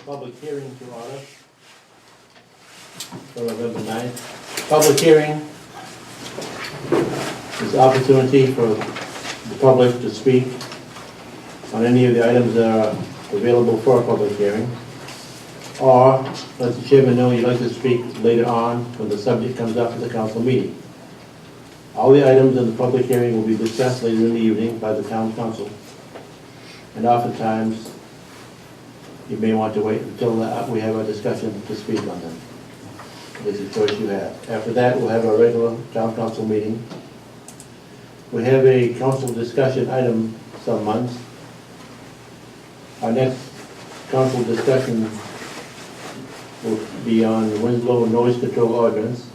public hearing to order for November 9th. Public hearing is opportunity for the public to speak on any of the items that are available for a public hearing, or let the chairman know you'd like to speak later on when the subject comes up at the council meeting. All the items in the public hearing will be discussed later in the evening by the town council, and oftentimes you may want to wait until we have a discussion to speak on them. It's a choice you have. After that, we'll have our regular town council meeting. We have a council discussion item some months. Our next council discussion will be on the Winslow noise control ordinance.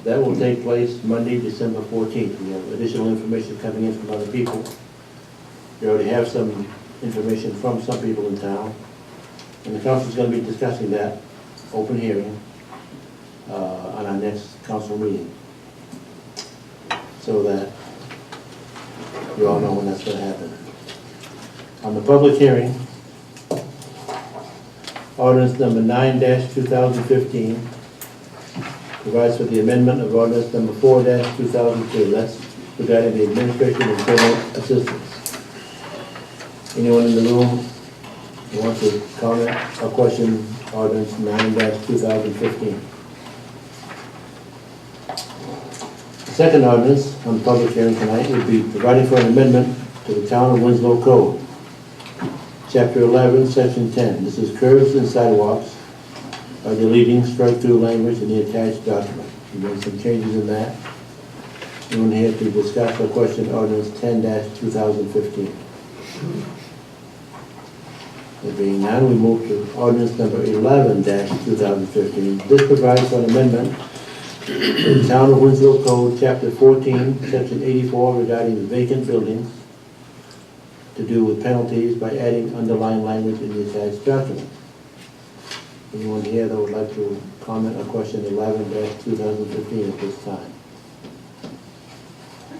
That will take place Monday, December 14th. We have additional information coming in from other people. We already have some information from some people in town. And the council is going to be discussing that open hearing on our next council meeting, so that you all know when that's going to happen. On the public hearing, ordinance number 9-2015 provides for the amendment of ordinance number 4-2002. That's regarding the administration of general assistance. Anyone in the room who wants to comment or question ordinance 9-2015? The second ordinance on the public hearing tonight would be providing for an amendment to the Town of Winslow Code, Chapter 11, Section 10. This is curbs and sidewalks by deleting strike-through language in the attached document. We made some changes in that. Anyone here to discuss or question ordinance 10-2015? There being none, we move to ordinance number 11-2015. This provides for an amendment to the Town of Winslow Code, Chapter 14, Section 84, regarding the vacant buildings, to do with penalties by adding underlined language in the attached document. Anyone here that would like to comment or question 11-2015 at this time?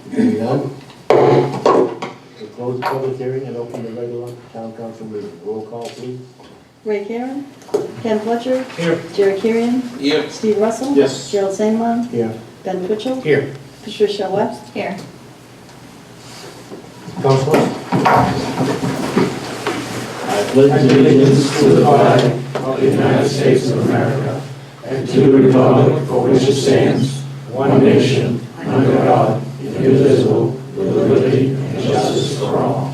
Being none, we'll close the public hearing and open the regular town council meeting. Roll call, please. Ray Karen, Ken Fletcher, Here. Jerry Kirian, Here. Steve Russell, Yes. Gerald Sandlin, Here. Ben Mitchell, Here. Patricia West. Here. Councilor? I pledge allegiance to the flag of the United States of America and to the republic for which it stands, one nation, under God, indivisible, with liberty and justice for all.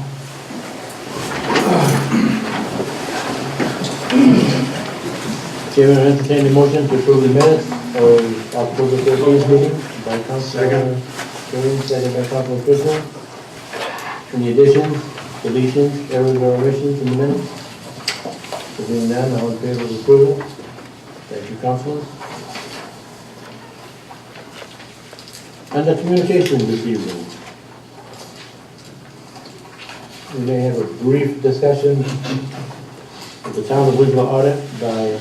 Chairman, I entertain a motion to approve the minutes of October 13th meeting by Councilor Green, second by Councilor Fisher. Any additions, deletions, errors, or omissions in the minutes? There being none, all in favor of approval? Thank you, councilors. Under communications this evening, we may have a brief discussion of the Town of Winslow audit by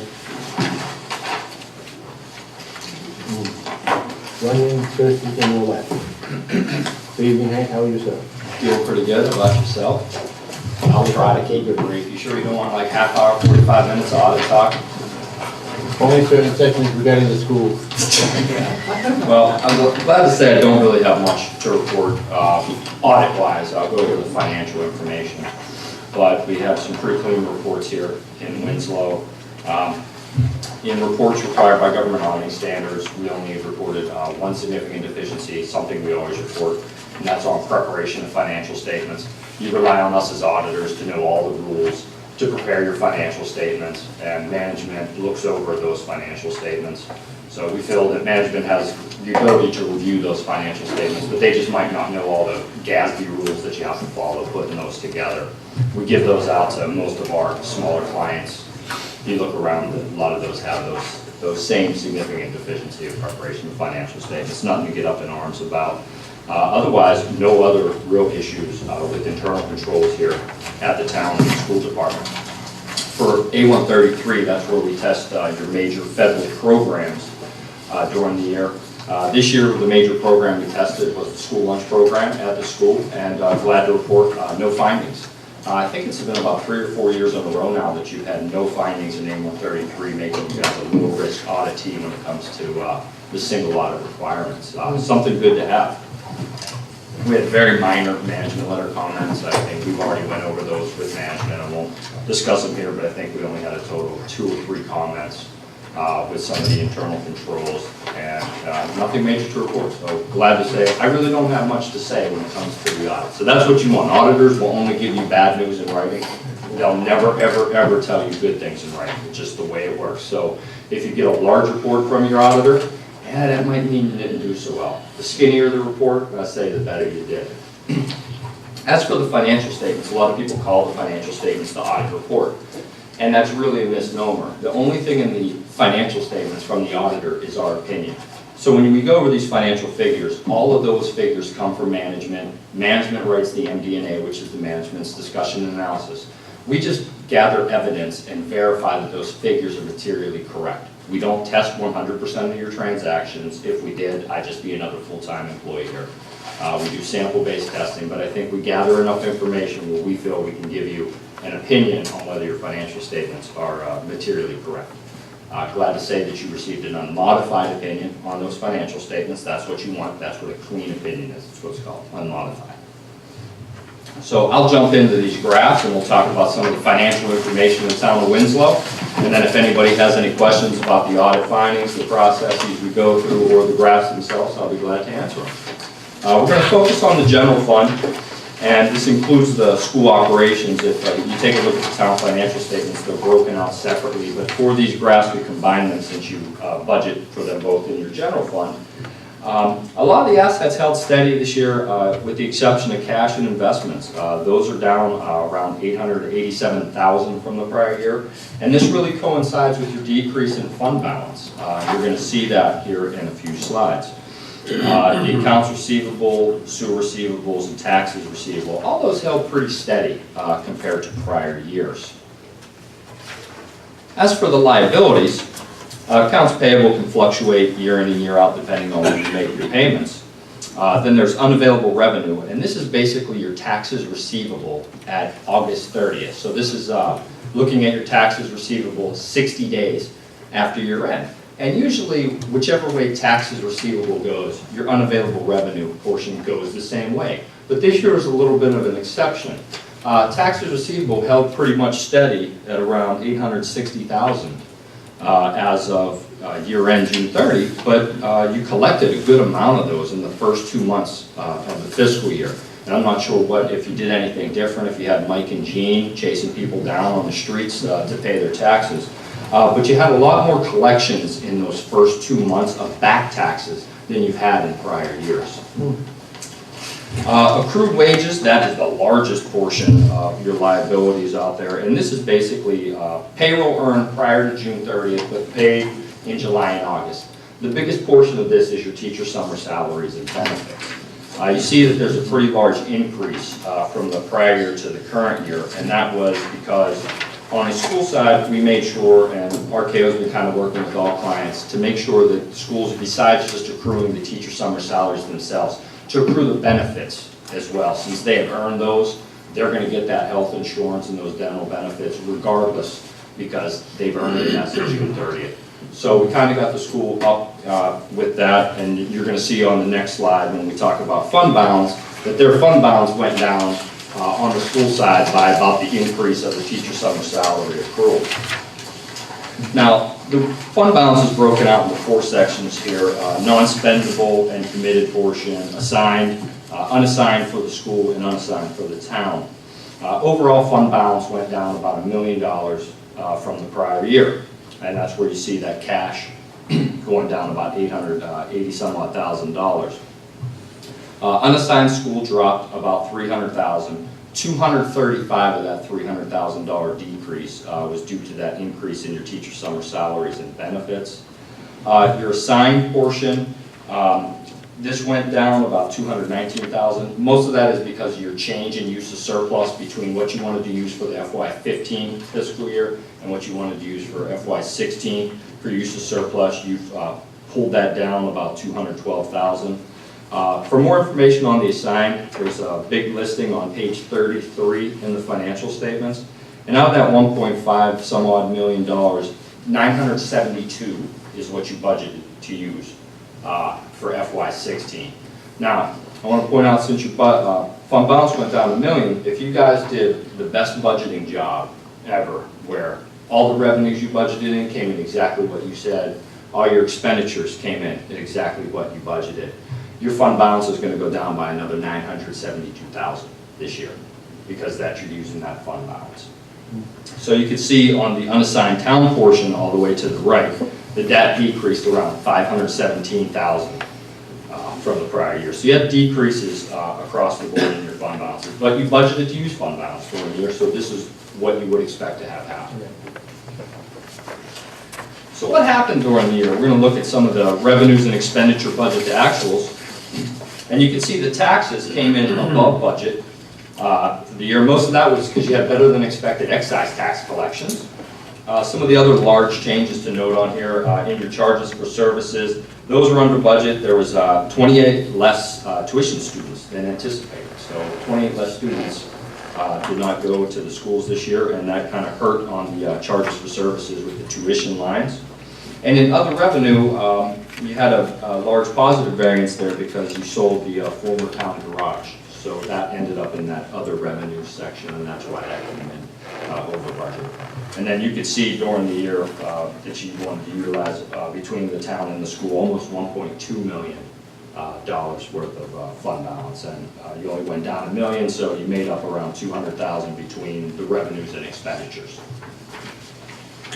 Runyon, Thurston, and Willette. Good evening, Hank. How are you, sir? Feel pretty good about yourself. I'll try to keep it brief. You sure you don't want like half hour, 45 minutes of audit talk? Only certain sections regarding the school. Well, I'm glad to say I don't really have much to report audit-wise. I'll go to the financial information. But we have some pretty clean reports here in Winslow. In reports required by government auditing standards, we only have reported one significant deficiency, something we always report, and that's on preparation of financial statements. You rely on us as auditors to know all the rules to prepare your financial statements, and management looks over those financial statements. So we feel that management has the ability to review those financial statements, but they just might not know all the GASB rules that you have to follow putting those together. We give those out to most of our smaller clients. If you look around, a lot of those have those same significant deficiency of preparation of financial statements. Nothing to get up in arms about. Otherwise, no other real issues with internal controls here at the town and school department. For A133, that's where we test your major federal programs during the year. This year, the major program we tested was the school lunch program at the school, and glad to report no findings. I think it's been about 3 or 4 years in a row now that you've had no findings in A133, making you guys a low-risk auditee when it comes to the single audit requirements. Something good to have. We had very minor management letter comments. I think we've already went over those with management. I won't discuss them here, but I think we only had a total of 2 or 3 comments with some of the internal controls, and nothing major to report. So glad to say, I really don't have much to say when it comes to the audit. So that's what you want. Auditors will only give you bad news in writing. They'll never, ever, ever tell you good things in writing. It's just the way it works. So if you get a large report from your auditor, yeah, that might mean you didn't do so well. The skinnier the report, I say, the better you did. As for the financial statements, a lot of people call the financial statements the audit report. And that's really a misnomer. The only thing in the financial statements from the auditor is our opinion. So when we go over these financial figures, all of those figures come from management. Management writes the MD&A, which is the management's discussion and analysis. We just gather evidence and verify that those figures are materially correct. We don't test 100% of your transactions. If we did, I'd just be another full-time employee here. We do sample-based testing, but I think we gather enough information where we feel we can give you an opinion on whether your financial statements are materially correct. Glad to say that you received an unmodified opinion on those financial statements. That's what you want. That's what a clean opinion is. It's what it's called, unmodified. So I'll jump into these graphs and we'll talk about some of the financial information in the town of Winslow. And then if anybody has any questions about the audit findings, the processes we go through, or the graphs themselves, I'll be glad to answer them. We're going to focus on the general fund, and this includes the school operations. If you take a look at the town financial statements, they're broken out separately, but for these graphs we combine them since you budget for them both in your general fund. A lot of the assets held steady this year with the exception of cash and investments. Those are down around $887,000 from the prior year, and this really coincides with your decrease in fund balance. You're going to see that here in a few slides. The accounts receivable, sewer receivables, and taxes receivable, all those held pretty steady compared to prior years. As for the liabilities, accounts payable can fluctuate year in and year out depending on when you make your payments. Then there's unavailable revenue, and this is basically your taxes receivable at August 30th. So this is looking at your taxes receivable 60 days after year end. And usually, whichever way taxes receivable goes, your unavailable revenue portion goes the same way. But this year is a little bit of an exception. Taxes receivable held pretty much steady at around $860,000 as of year-end June 30, but you collected a good amount of those in the first 2 months of the fiscal year. And I'm not sure if you did anything different, if you had Mike and Jean chasing people down on the streets to pay their taxes. But you had a lot more collections in those first 2 months of back taxes than you've had in prior years. Accrued wages, that is the largest portion of your liabilities out there. And this is basically payroll earned prior to June 30th, but paid in July and August. The biggest portion of this is your teacher summer salaries and benefits. You see that there's a pretty large increase from the prior year to the current year, and that was because on the school side, we made sure, and RKO's been kind of working with all clients, to make sure that schools, besides just accruing the teacher summer salaries themselves, to accrue the benefits as well. Since they have earned those, they're going to get that health insurance and those dental benefits regardless because they've earned it as of June 30th. So we kind of got the school up with that, and you're going to see on the next slide when we talk about fund balance, that their fund balance went down on the school side by about the increase of the teacher summer salary accrual. Now, the fund balance is broken out into 4 sections here: non-spendable and committed portion, assigned, unassigned for the school, and unassigned for the town. Overall fund balance went down about $1 million from the prior year, and that's where you see that cash going down about $880,000. Unassigned school dropped about $300,000. $235,000 of that $300,000 decrease was due to that increase in your teacher summer salaries and benefits. Your assigned portion, this went down about $219,000. Most of that is because of your change in use of surplus between what you wanted to use for the FY15 fiscal year and what you wanted to use for FY16. For use of surplus, you've pulled that down about $212,000. For more information on the assigned, there's a big listing on page 33 in the financial financial statements. And out of that 1.5 some odd million dollars, 972 is what you budgeted to use for FY16. Now, I want to point out, since your fund balance went down $1 million, if you guys did the best budgeting job ever, where all the revenues you budgeted in came in exactly what you said, all your expenditures came in at exactly what you budgeted, your fund balance is going to go down by another $972,000 this year, because that you're using that fund balance. So you can see on the unassigned town portion all the way to the right, the debt decreased around $517,000 from the prior year. So you had decreases across the board in your fund balances, but you budgeted to use fund balance during the year, so this is what you would expect to have happen. So what happened during the year? We're going to look at some of the revenues and expenditure budget to actuals, and you can see the taxes came in above budget for the year. Most of that was because you had better than expected excise tax collections. Some of the other large changes to note on here in your charges for services, those were under budget. There was 28 less tuition students than anticipated. So 28 less students did not go to the schools this year, and that kind of hurt on the charges for services with the tuition lines. And in other revenue, you had a large positive variance there because you sold the former town garage. So that ended up in that other revenue section, and that's why that came in over budget. And then you could see during the year that you wanted to utilize between the town and the school almost $1.2 million worth of fund balance, and you only went down $1 million, so you made up around $200,000 between the revenues and expenditures.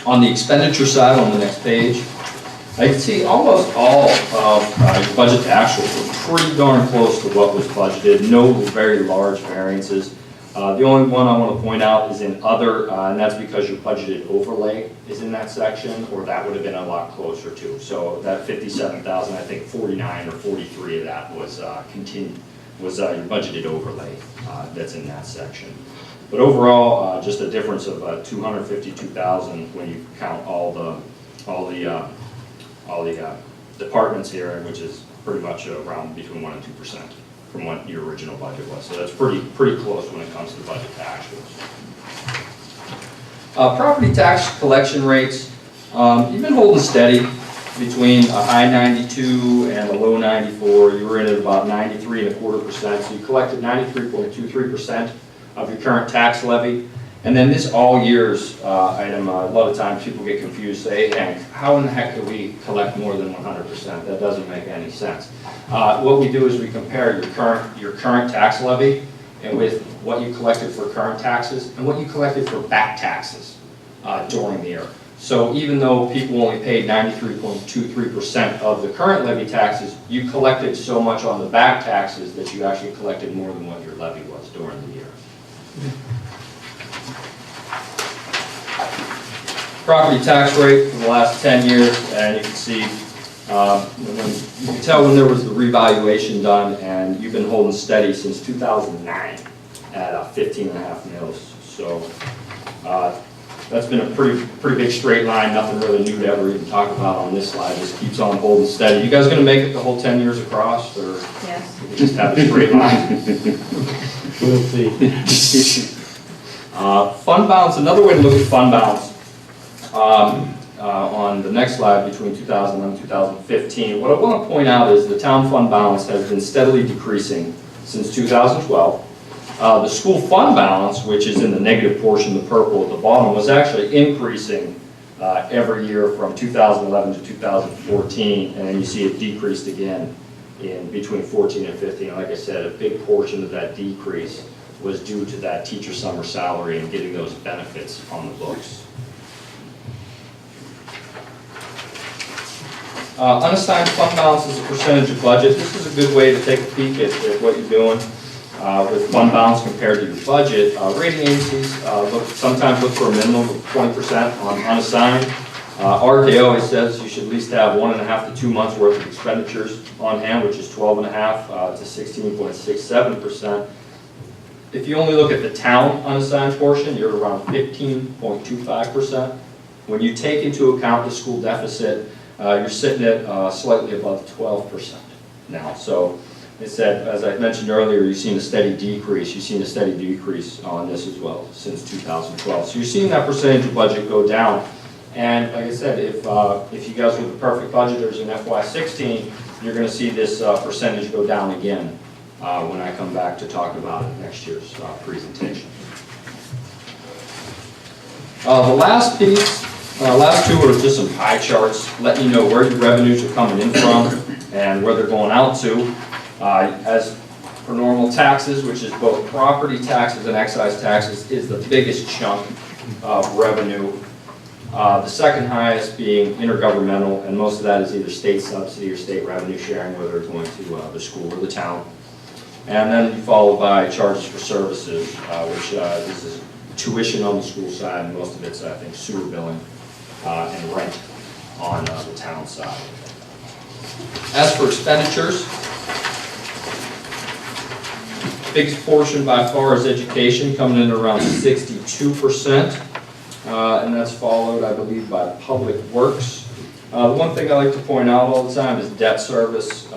On the expenditure side, on the next page, I can see almost all of your budget to actuals were pretty darn close to what was budgeted. No very large variances. The only one I want to point out is in other, and that's because your budgeted overlay is in that section, or that would have been a lot closer to. So that 57,000, I think 49 or 43 of that was your budgeted overlay that's in that section. But overall, just a difference of 252,000 when you count all the departments here, which is pretty much around between 1% and 2% from what your original budget was. So that's pretty close when it comes to budget to actuals. Property tax collection rates, you've been holding steady between a high 92 and a low 94. You were in at about 93.25%. So you collected 93.23% of your current tax levy. And then this all years item, a lot of times people get confused, say, hey Hank, how in the heck do we collect more than 100%? That doesn't make any sense. What we do is we compare your current tax levy and with what you collected for current taxes and what you collected for back taxes during the year. So even though people only paid 93.23% of the current levy taxes, you collected so much on the back taxes that you actually collected more than what your levy was during the year. Property tax rate for the last 10 years, and you can see, you can tell when there was the revaluation done, and you've been holding steady since 2009 at 15.5 mils. So that's been a pretty big straight line. Nothing really new to ever even talk about on this slide. Just keeps on holding steady. You guys going to make it the whole 10 years across, or Yes. you just have a straight line? We'll see. Fund balance. Another way to look at fund balance. On the next slide, between 2011 and 2015, what I want to point out is the town fund balance has been steadily decreasing since 2012. The school fund balance, which is in the negative portion, the purple at the bottom, was actually increasing every year from 2011 to 2014, and then you see it decreased again in between 14 and 15. And like I said, a big portion of that decrease was due to that teacher summer salary and getting those benefits on the books. Unassigned fund balance is a percentage of budget. This is a good way to take a peek at what you're doing with fund balance compared to your budget. Rating agencies sometimes look for a minimum of 20% on unassigned. RKO always says you should at least have 1.5 to 2 months worth of expenditures on hand, which is 12.5 to 16.67%. If you only look at the town unassigned portion, you're around 15.25%. When you take into account the school deficit, you're sitting at slightly above 12% now. So I said, as I mentioned earlier, you've seen a steady decrease. You've seen a steady decrease on this as well since 2012. So you're seeing that percentage of budget go down. And like I said, if you guys were the perfect budgeters in FY16, you're going to see this percentage go down again when I come back to talk about it next year's presentation. The last piece, last two are just some pie charts, letting you know where your revenues are coming in from and where they're going out to. As for normal taxes, which is both property taxes and excise taxes, is the biggest chunk of revenue. The second highest being intergovernmental, and most of that is either state subsidy or state revenue sharing, whether it's going to the school or the town. And then followed by charges for services, which this is tuition on the school side, and most of it's, I think, sewer billing and rent on the town side. As for expenditures, biggest portion by far is education, coming in around 62%, and that's followed, I believe, by public works. The one thing I like to point out all the time is debt service.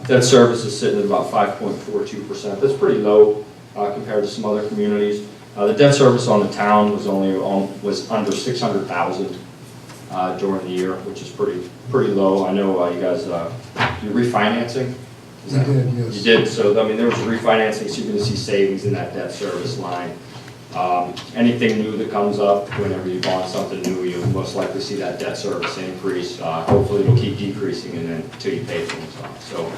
Debt service is sitting at about 5.42%. That's pretty low compared to some other communities. The debt service on the town was under 600,000 during the year, which is pretty low. I know you guys you're refinancing. We did, yes. You did, so I mean there was refinancing, so you're going to see savings in that debt service line. Anything new that comes up, whenever you bond something new, you'll most likely see that debt service increase. Hopefully it'll keep decreasing and then until you pay things off. So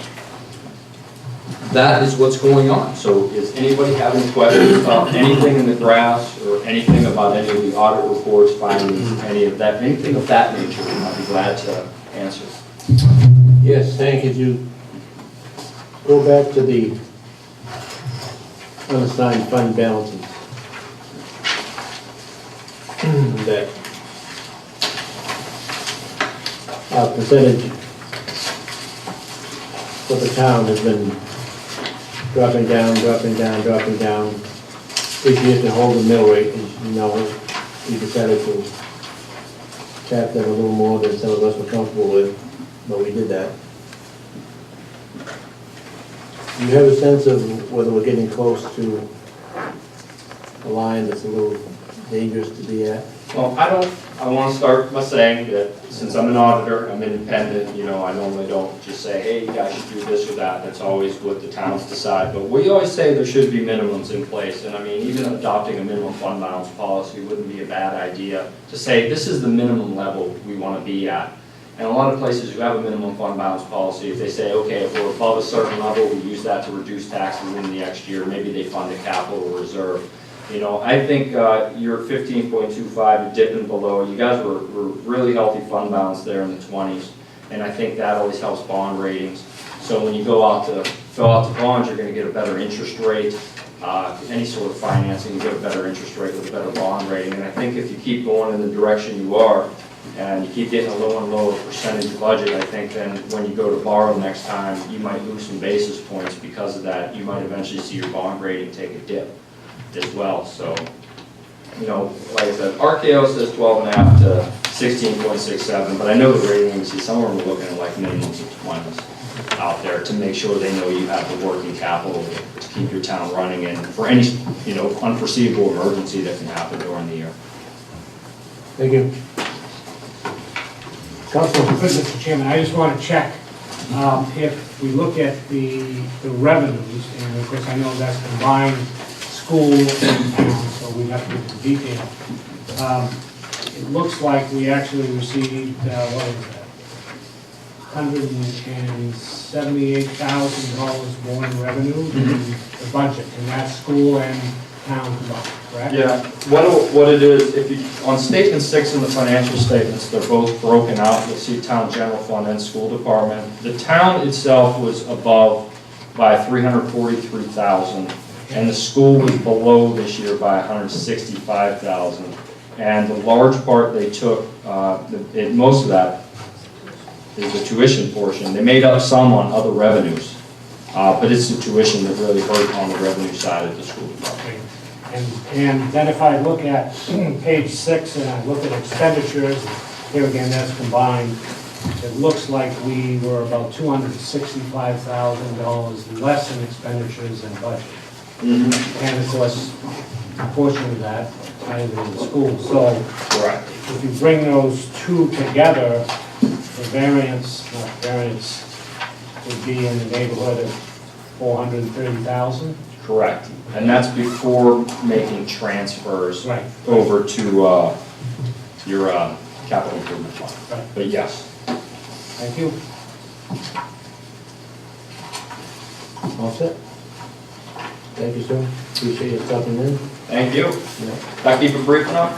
that is what's going on. So is anybody having questions about anything in the graphs or anything about any of the audit reports, findings, anything of that nature? I'd be glad to answer. Yes, thank you. You go back to the unassigned fund balances. That percentage for the town has been dropping down. This year to hold the mill rate, as you know, we decided to tap them a little more than some of us were comfortable with, but we did that. Do you have a sense of whether we're getting close to a line that's a little dangerous to be at? Well, I want to start by saying that since I'm an auditor, I'm independent, you know, I normally don't just say, hey, you guys should do this or that. That's always what the towns decide. But we always say there should be minimums in place. And I mean, even adopting a minimum fund balance policy wouldn't be a bad idea to say this is the minimum level we want to be at. And a lot of places who have a minimum fund balance policy, if they say, okay, if we're above a certain level, we use that to reduce taxes in the next year. Maybe they fund a capital reserve. You know, I think you're 15.25, you're dipping below. You guys were really healthy fund balance there in the 20s, and I think that always helps bond ratings. So when you go out to fill out the bonds, you're going to get a better interest rate. Any sort of financing, you get a better interest rate with a better bond rating. And I think if you keep going in the direction you are, and you keep getting a lower and lower percentage budget, I think then when you go to borrow next time, you might lose some basis points because of that. You might eventually see your bond rating take a dip as well. So, you know, like I said, RKO says 12.5 to 16.67, but I know the rating agency, somewhere we're looking at like minimums of 20s out there to make sure they know you have the working capital to keep your town running and for any, you know, unforeseeable emergency that can happen during the year. Thank you. Councilman. Mr. Chairman, I just want to check if we look at the revenues, and of course I know that's combined school and town, so we have to get the detail. It looks like we actually received, what was that? $178,000 more in revenue than the budget, and that's school and town combined, correct? Yeah, what it is, if you, on statement 6 in the financial statements, they're both broken out. You'll see town general fund and school department. The town itself was above by $343,000, and the school was below this year by $165,000. And the large part they took, most of that is the tuition portion. They made up some on other revenues, but it's the tuition that really hurt on the revenue side of the school department. And then if I look at page 6 and I look at expenditures, here again, that's combined, it looks like we were about $265,000 less in expenditures than budget. And of course, a portion of that ties into the school. So Correct. if you bring those two together, the variance would be in the neighborhood of 430,000. Correct. And that's before making transfers Right. over to your capital improvement fund. Right. But yes. Thank you. All set? Thank you, sir. Appreciate you stopping in. Thank you. Yeah. That keep it brief enough?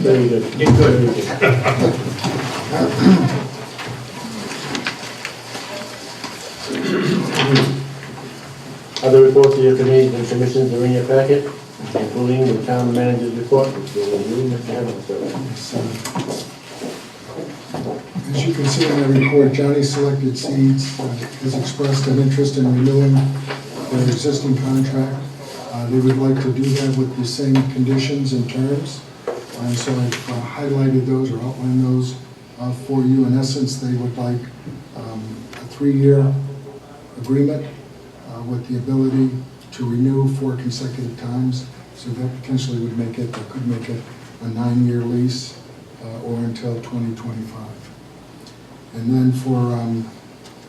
Very good. Get good. Very good. Other reports of your committees and commissions are in your packet, including the town manager's report, which will review Mr. Evans. As you can see in the report, Johnny Selected Seeds has expressed an interest in renewing their existing contract. They would like to do that with the same conditions and terms. And so I've highlighted those or outlined those for you. In essence, they would like a 3-year agreement with the ability to renew 4 consecutive times. So that potentially would make it, or could make it, a 9-year lease or until 2025. And then for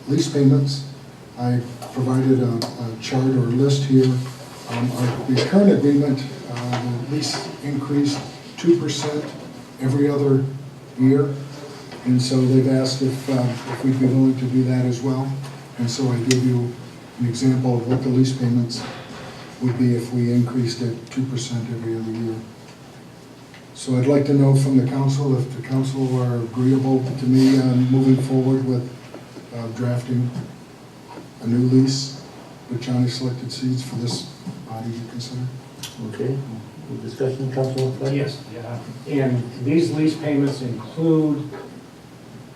lease payments, I provided a chart or list here. The current agreement, the lease increased 2% every other year. And so they've asked if we'd be willing to do that as well. And so I gave you an example of what the lease payments would be if we increased it 2% every other year. So I'd like to know from the council if the council are agreeable to me moving forward with drafting a new lease with Johnny Selected Seeds for this body to consider. Okay, any discussion, Councilor Fleck? Yes, yeah. And these lease payments include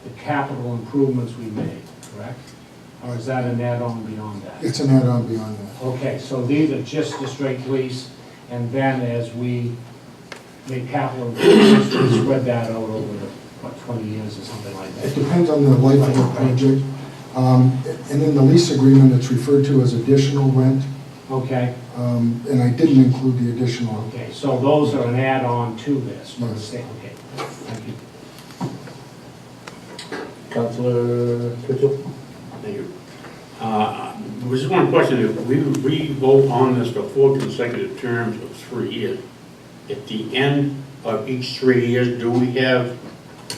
the capital improvements we made, correct? Or is that an add-on beyond that? It's an add-on beyond that. Okay, so these are just the straight lease, and then as we make capital improvements, we spread that out over, what, 20 years or something like It that? depends on the life of the project. And in the lease agreement, it's referred to as additional rent, Okay, and I didn't include the additional. okay, so those are an add-on to this, for the Yes. state, okay, thank you. Councilor Twitchell? Thank you. Was just one question, if we vote on this for 4 consecutive terms of 3 years, at the end of each 3 years, do we have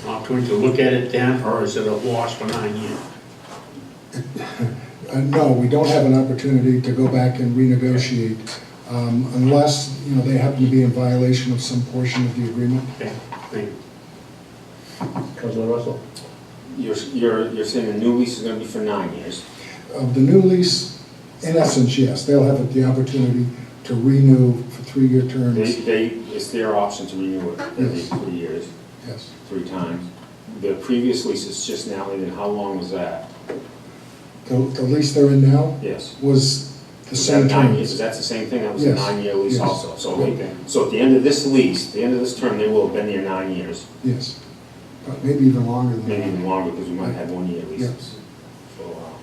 an opportunity to look at it then, or is it a wash for 9 years? No, we don't have an opportunity to go back and renegotiate unless, they happen to be in violation of some portion of the agreement. Okay, thank you. Councilor Russell? You're saying the new lease is gonna be for 9 years? The new lease, in essence, yes, they'll have the opportunity to renew for 3-year terms. It's their option to renew it every Yes. 3 years, Yes. 3 times. The previous lease is just now, and how long was that? The lease they're in now Yes. was the Was same that 9 years? terms. Is that the same thing? That was a Yes. 9-year lease Yes. also? So at the end of this lease, the end of this term, they will have been there 9 years, Yes, but maybe even longer than maybe that. even longer, because we might have 1-year leases. Yes. For a while,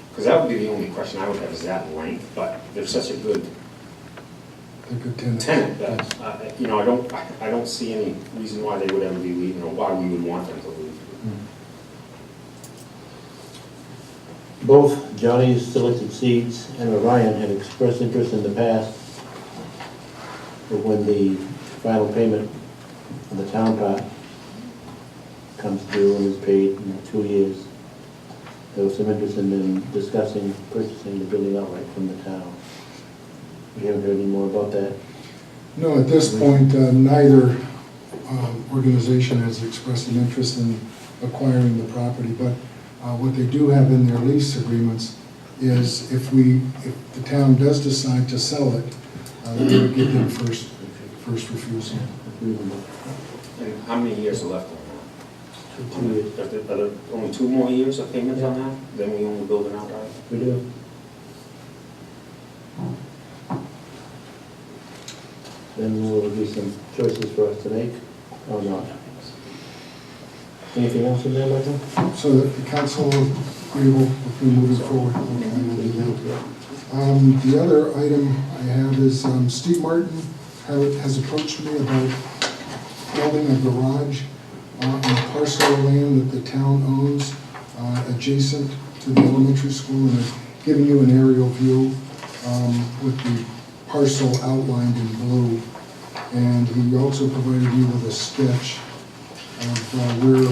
because that would be the only question I would have, is that length, but they're such a good They're good tenants. tenant that, I don't see any reason why they would ever be leaving, or why we would want them to leave. Both Johnny's Selected Seeds and Orion had expressed interest in the past, but when the final payment of the town part comes due and is paid in 2 years, there was some interest in them discussing purchasing the building outright from the town. We haven't heard any more about that. No, at this point, neither organization has expressed an interest in acquiring the property, but what they do have in their lease agreements is if the town does decide to sell it, they would give them first refusal. And how many years are left on that? 2 years. Are there only 2 more years of payments on that? Then we own the building outright? We do. Then will there be some choices for us to make, or not? Anything else in there, Michael? So that the council agreeable with me moving forward. Okay, I'll do that. The other item I have is Steve Martin has approached me about building a garage on a parcel of land that the town owns adjacent to the elementary school, and I've given you an aerial view with the parcel outlined in blue. And he also provided me with a sketch of where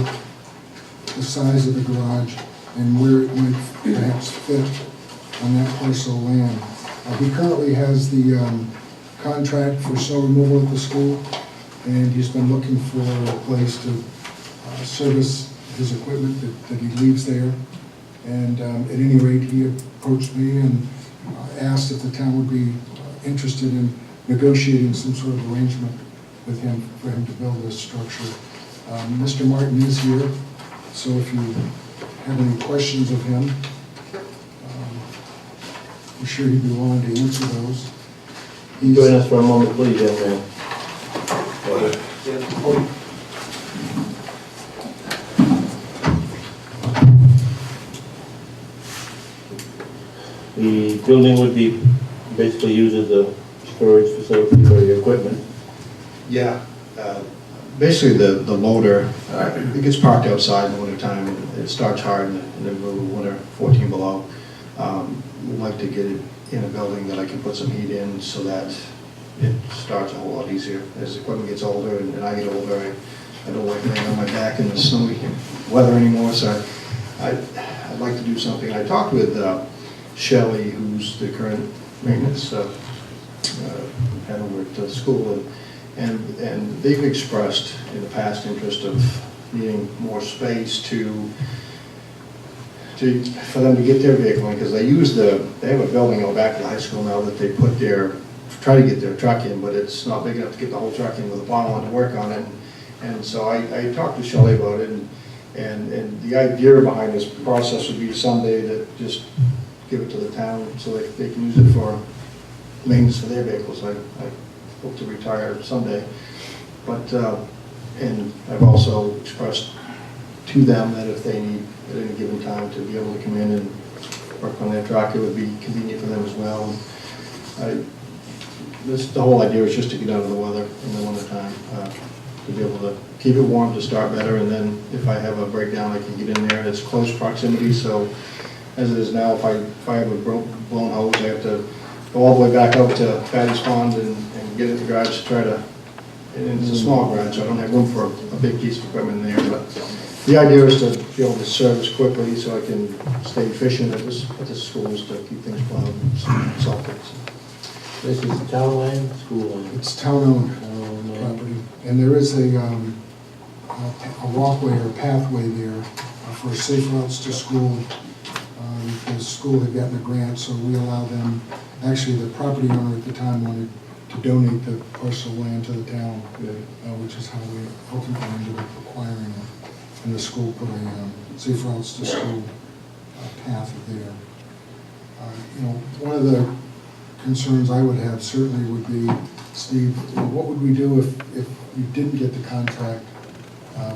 the size of the garage and where it might perhaps fit on that parcel of land. He currently has the contract for snow removal at the school, and he's been looking for a place to service his equipment that he leaves there. And at any rate, he approached me and asked if the town would be interested in negotiating some sort of arrangement with him for him to build this structure. Mr. Martin is here, so if you have any questions of him, I'm sure he'd be willing to answer those. Join us for a moment, please, young man. The building would be basically used as a storage facility for your equipment. Yeah, basically the loader, it gets parked outside in the wintertime, it starts hard in the middle of winter, 14 below. We'd like to get it in a building that I can put some heat in so that it starts a whole lot easier. As the equipment gets older and I get older, I don't like laying on my back in the snowy weather anymore, so I'd like to do something. I talked with Shelley, who's the current maintenance head over at the school, and they've expressed in the past interest of needing more space for them to get their vehicle in, because they have a building out back of the high school now that they try to get their truck in, but it's not big enough to get the whole truck in with a bottom one to work on it. And so I talked to Shelley about it, and the idea behind this process would be someday to just give it to the town so they can use it for maintenance for their vehicles. I hope to retire someday, but and I've also expressed to them that if they need at any given time to be able to come in and work on their truck, it would be convenient for them as well. The whole idea is just to get out of the weather in the winter time, to be able to keep it warm to start better, and then if I have a breakdown, I can get in there. It's close proximity, so as it is now, if I have a blown hose, I have to go all the way back out to Patty's Pond and get in the garage to try to, and it's a small garage, so I don't have room for a big piece of equipment in there, but the idea is to be able to service quickly so I can stay efficient at the schools to keep things plowed and salted. This is town land, school land? It's town-owned property, and there is a walkway or pathway there for safe routes to school. The school had gotten a grant, so we allow them, actually the property owner at the time wanted to donate the parcel of land to the town, which is how we ultimately ended up acquiring it. And the school put a safe routes to school path there. One of the concerns I would have certainly would be, Steve, what would we do if you didn't get the contract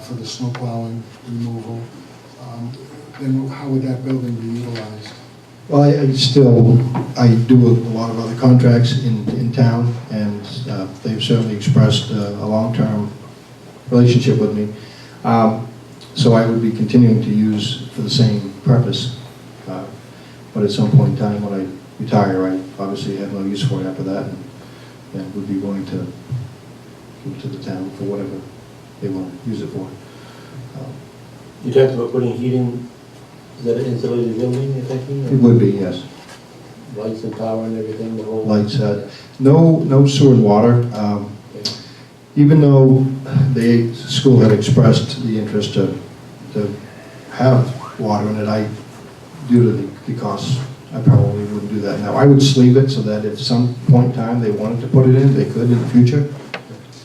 for the snow plowing removal? Then how would that building be utilized? Well, I do a lot of other contracts in town, and they've certainly expressed a long-term relationship with me. So I would be continuing to use for the same purpose. But at some point in time when I retire, I obviously have no use for it after that, and would be willing to give it to the town for whatever they want to use it for. You talked about putting heating, is that an insulated building you're thinking? It would be, yes. Lights and power and everything, the whole? Lights, no sewer and water. Even though the school had expressed the interest to have water in it, due to the costs, I probably wouldn't do that now. I would sleeve it so that if some point in time they wanted to put it in, they could in the future,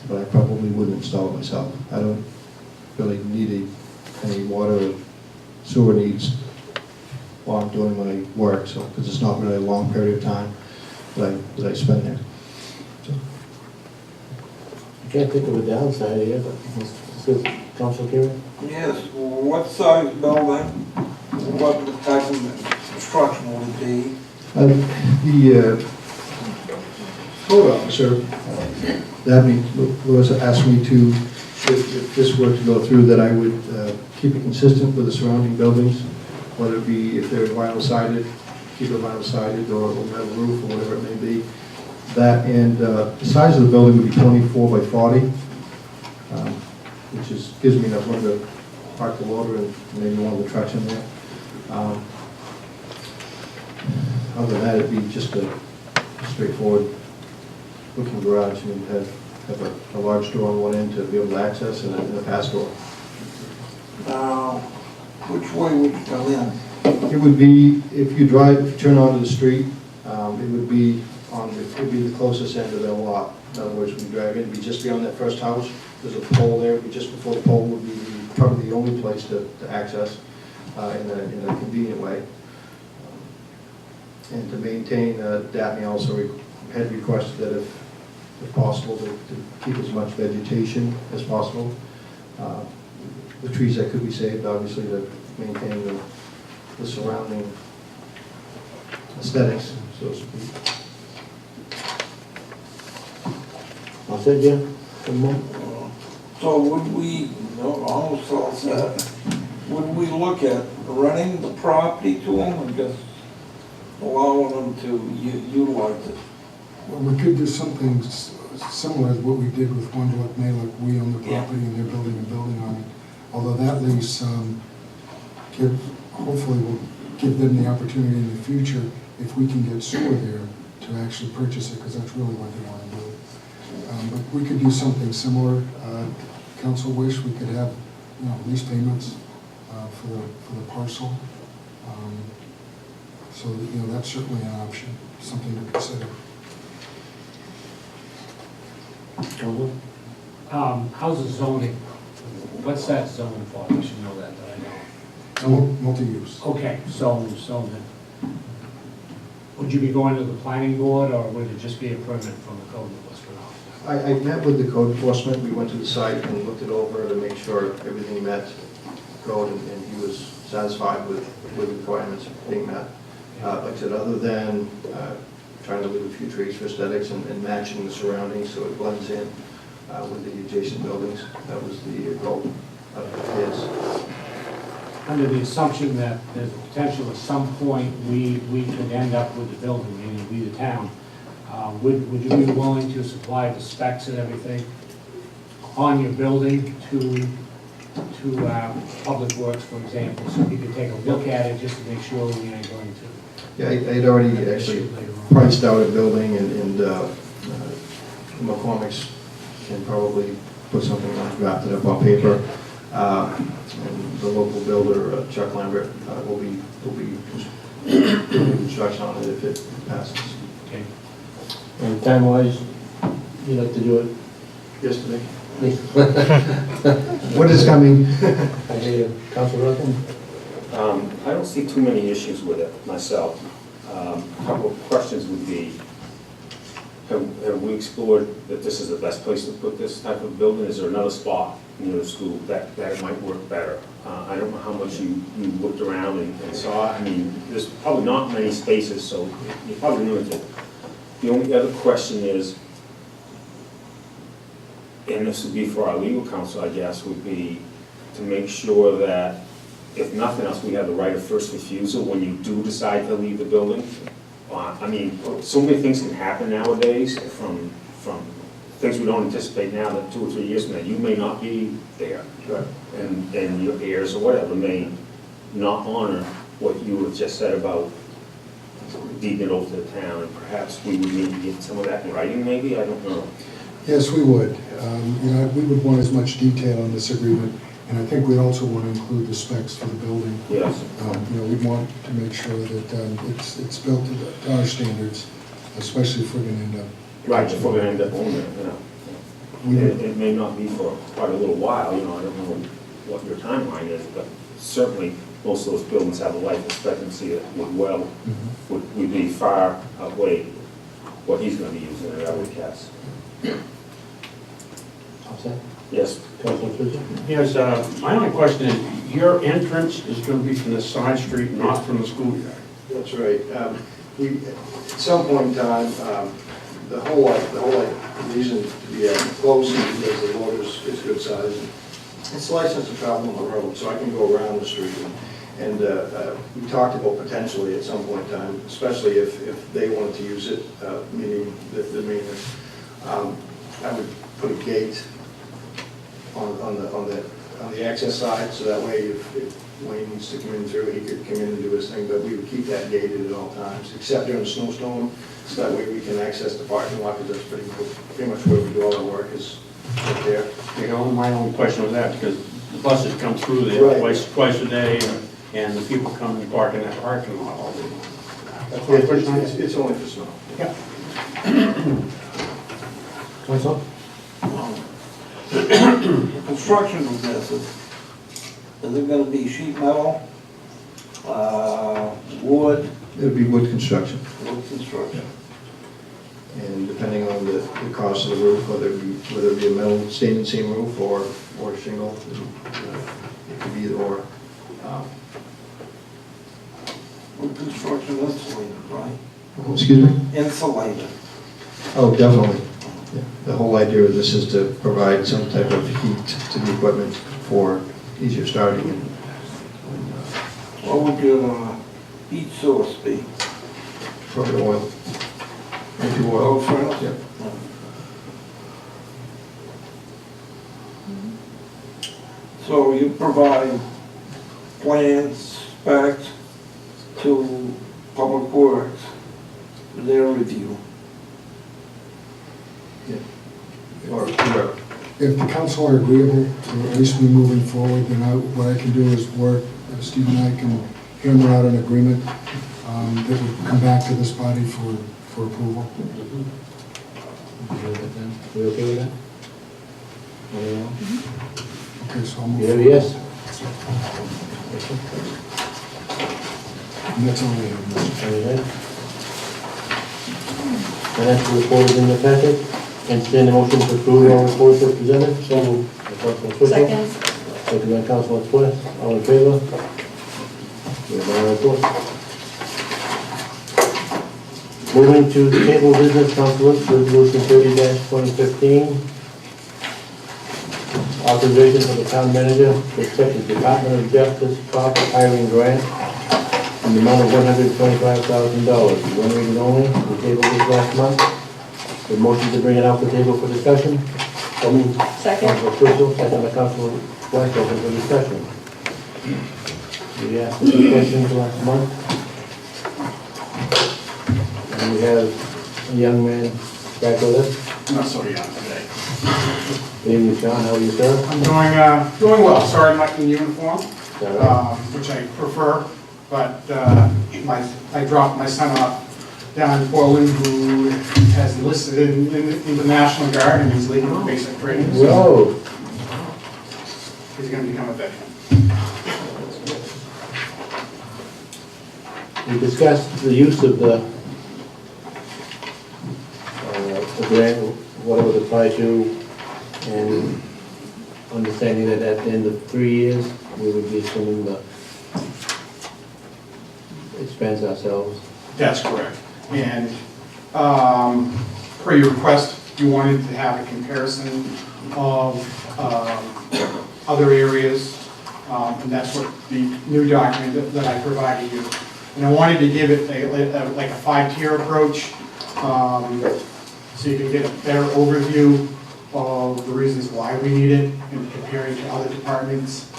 but I probably wouldn't install it myself. I don't really need any water or sewer needs while I'm doing my work, so, because it's not really a long period of time that I spend there. So. I can't think of a downside here, but Council Kieran? Yes, what size building, what type of construction would it be? The code officer, Dabney Lewis, asked me to, if this were to go through, that I would keep it consistent with the surrounding buildings, whether it be, if they're vinyl sided, keep it vinyl sided, or metal roof, or whatever it may be. That, and the size of the building would be 24 by 40, which is, gives me enough room to park the loader and maybe one of the trucks in there. Other than that, it'd be just a straightforward looking garage. You'd have a large door on one end to be able to access, and a pass door. Which way would you come in? It would be, if you turn onto the street, it would be the closest end of the lot. In other words, when you drive in, it'd be just beyond that first house. There's a pole there, it'd be just before the pole would be probably the only place to access in a convenient way. And to maintain, Daphne also had requested that if possible, to keep as much vegetation as possible. The trees that could be saved, obviously, to maintain the surrounding aesthetics, so to speak. I'll say, Jim, one more? So would we, almost all set, would we look at renting the property to them and just allowing them to utilize it? Well, we could do something similar to what we did with Wonderlick Maylock. We own the property and they're building a building on it. Although that lease hopefully will give them the opportunity in the future, if we can get sewer there, to actually purchase it, because that's really what they want to do. But we could do something similar. Council wish, we could have, lease payments for the parcel. So, that's certainly an option, something to consider. How's the zoning? What's that zoning for? I should know that I know. Multi-use. Okay, so then, would you be going to the planning board, or would it just be a permit from the code enforcement officer? I met with the code enforcement. We went to the site and looked it over to make sure everything met code, and he was satisfied with the requirements being met. Like I said, other than trying to leave a few trees for aesthetics and matching the surroundings so it blends in with the adjacent buildings, that was the goal of his. Under the assumption that there's a potential at some point we could end up with the building, meaning we the town, would you be willing to supply the specs and everything on your building to Public Works, for example, so we could take a look at it just to make sure we ain't going to? Yeah, I'd already actually priced out a building, and McCormick's can probably put something like drafted up on paper. And the local builder, Chuck Lambert, will be doing construction on it if it passes. Okay. And time-wise, you'd like to do it? Yesterday. What is coming? I hear you. Council Ruffin? I don't see too many issues with it myself. A couple of questions would be, have we explored that this is the best place to put this type of building? Is there another spot near the school that might work better? I don't know how much you looked around and saw. I mean, there's probably not many spaces, so you're probably limited. The only other question is, and this would be for our legal counsel, I guess, would be to make sure that, if nothing else, we have the right of first refusal when you do decide to leave the building. I mean, so many things can happen nowadays from things we don't anticipate now, that 2 or 3 years from now, you may not be there. Right. And your heirs or whatever may not honor what you have just said about deeding it over to the town, and perhaps we would need to get some of that in writing, maybe, I don't know. Yes, we would. We would want as much detail on this agreement, and I think we also want to include the specs for the building. Yes. We want to make sure that it's built to our standards, especially if we're going to end up. Right, if we're gonna end up owning it, It may not be for quite a little while, I don't know what your timeline is, but certainly most of those buildings have a life expectancy that would be far outweigh what he's gonna be using it, I would guess. All set? Yes, Councilman Switzer? Yes, my only question is, your entrance is going to be from the side street, not from the schoolyard? That's right. We, at some point in time, the whole reason to be close is because the loader is good size. It's licensed to travel on the road, so I can go around the street. And we talked about potentially at some point in time, especially if they wanted to use it, meaning the maintenance, I would put a gate on the access side, so that way if Wayne needs to come in through, he could come in and do his thing, but we would keep that gated at all times, except during a snowstorm, so that way we can access the parking lot, because that's pretty much where we do all our work is right there. You know, my only question was that, because the buses come through there Right. twice a day, and the people come and park in that parking lot all day. That's what It's, I'm it's, it's only for snow. Yeah. Council? The construction of this, is it gonna be sheet metal, wood, It would be wood construction, wood construction? and depending on the cost of the roof, whether it be a metal standing seam roof or shingle, it could be either or. Wood construction insulated, right? Excuse me? Insulated. Oh, definitely. Yeah. The whole idea of this is to provide some type of heat to the equipment for easier starting and What would your heat source be? probably oil. Maybe Oil oil. furnace? Yeah. So you provide plans, specs to Public Works for their review? Or, If the council are agreeable to at least me moving forward, then what I can do is work, Steve and I can hammer out an agreement that would come back to this body for approval. We okay with that? Anyone else? Okay, so I'll move You have a forward. yes? And that's all I have, Mr. Chairman. All right. Financial report is in the packet. Entertain a motion to approve all reports as presented. So moved. By Councilman Switzer. Second. Second by Councilman Swift. All in favor? We have all reports. Moving to the table business, Council, Resolution 30-2015. Authorization for the town manager to accept the Department of Justice profit hiring grant in the amount of $125,000. One reading only. We tabled this last month. The motion to bring it out for table for discussion. So moved. Second. Councilor Crystal, second by Councilor West, open for discussion. We asked a few questions last month. And we have a young man back with us. Not so young today. Good evening, Sean, how are you, sir? I'm doing well. Sorry I'm not in uniform, Is that right? which I prefer, but I dropped my son off down in Portland who has enlisted in the National Guard and he's leaving for basic training. So Whoa. he's going to become a veteran. We discussed the use of the grant, what it would apply to, and understanding that at the end of 3 years, we would be assuming the expense ourselves. That's correct. And per your request, you wanted to have a comparison of other areas, and that's what the new document that I provided you. And I wanted to give it like a 5-tier approach, so you can get a better overview of the reasons why we need it and comparing to other departments.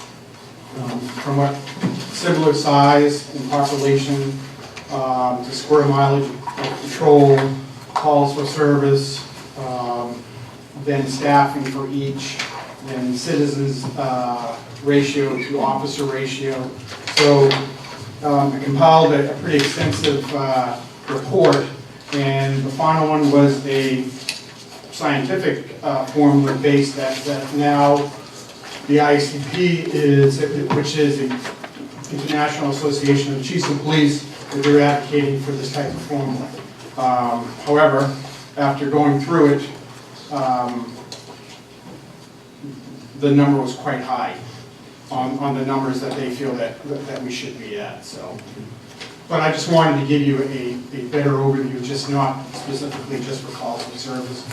From what similar size and population, to square mileage of patrol, calls for service, then staffing for each, then citizens ratio to officer ratio. So I compiled a pretty extensive report, and the final one was a scientific formula based that now the ICP is, which is the International Association of Chiefs of Police, that they're advocating for this type of formula. However, after going through it, the number was quite high on the numbers that they feel that we should be at, so. But I just wanted to give you a better overview, just not specifically just for calls for service.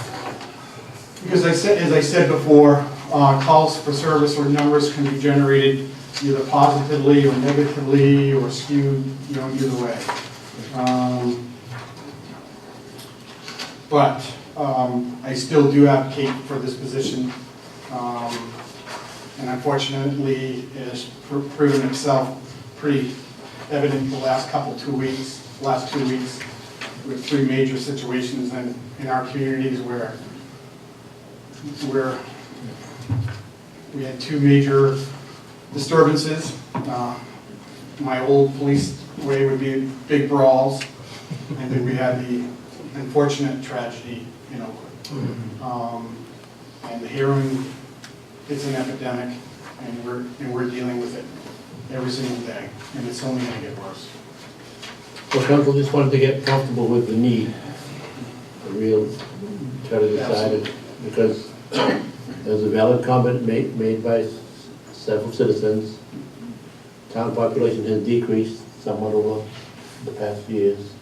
Because as I said before, calls for service or numbers can be generated either positively or negatively or skewed, either way. But I still do advocate for this position. And unfortunately, it has proven itself pretty evident the last 2 weeks, with 3 major situations in our communities where we had 2 major disturbances. My old police way would be big brawls, and then we had the unfortunate tragedy in Oakland. And the heroin, it's an epidemic, and we're dealing with it every single day, and it's only going to get worse. So council just wanted to get comfortable with the need, the real, try to decide it, because there's a valid comment made by several citizens. Town population has decreased somewhat over the past few years.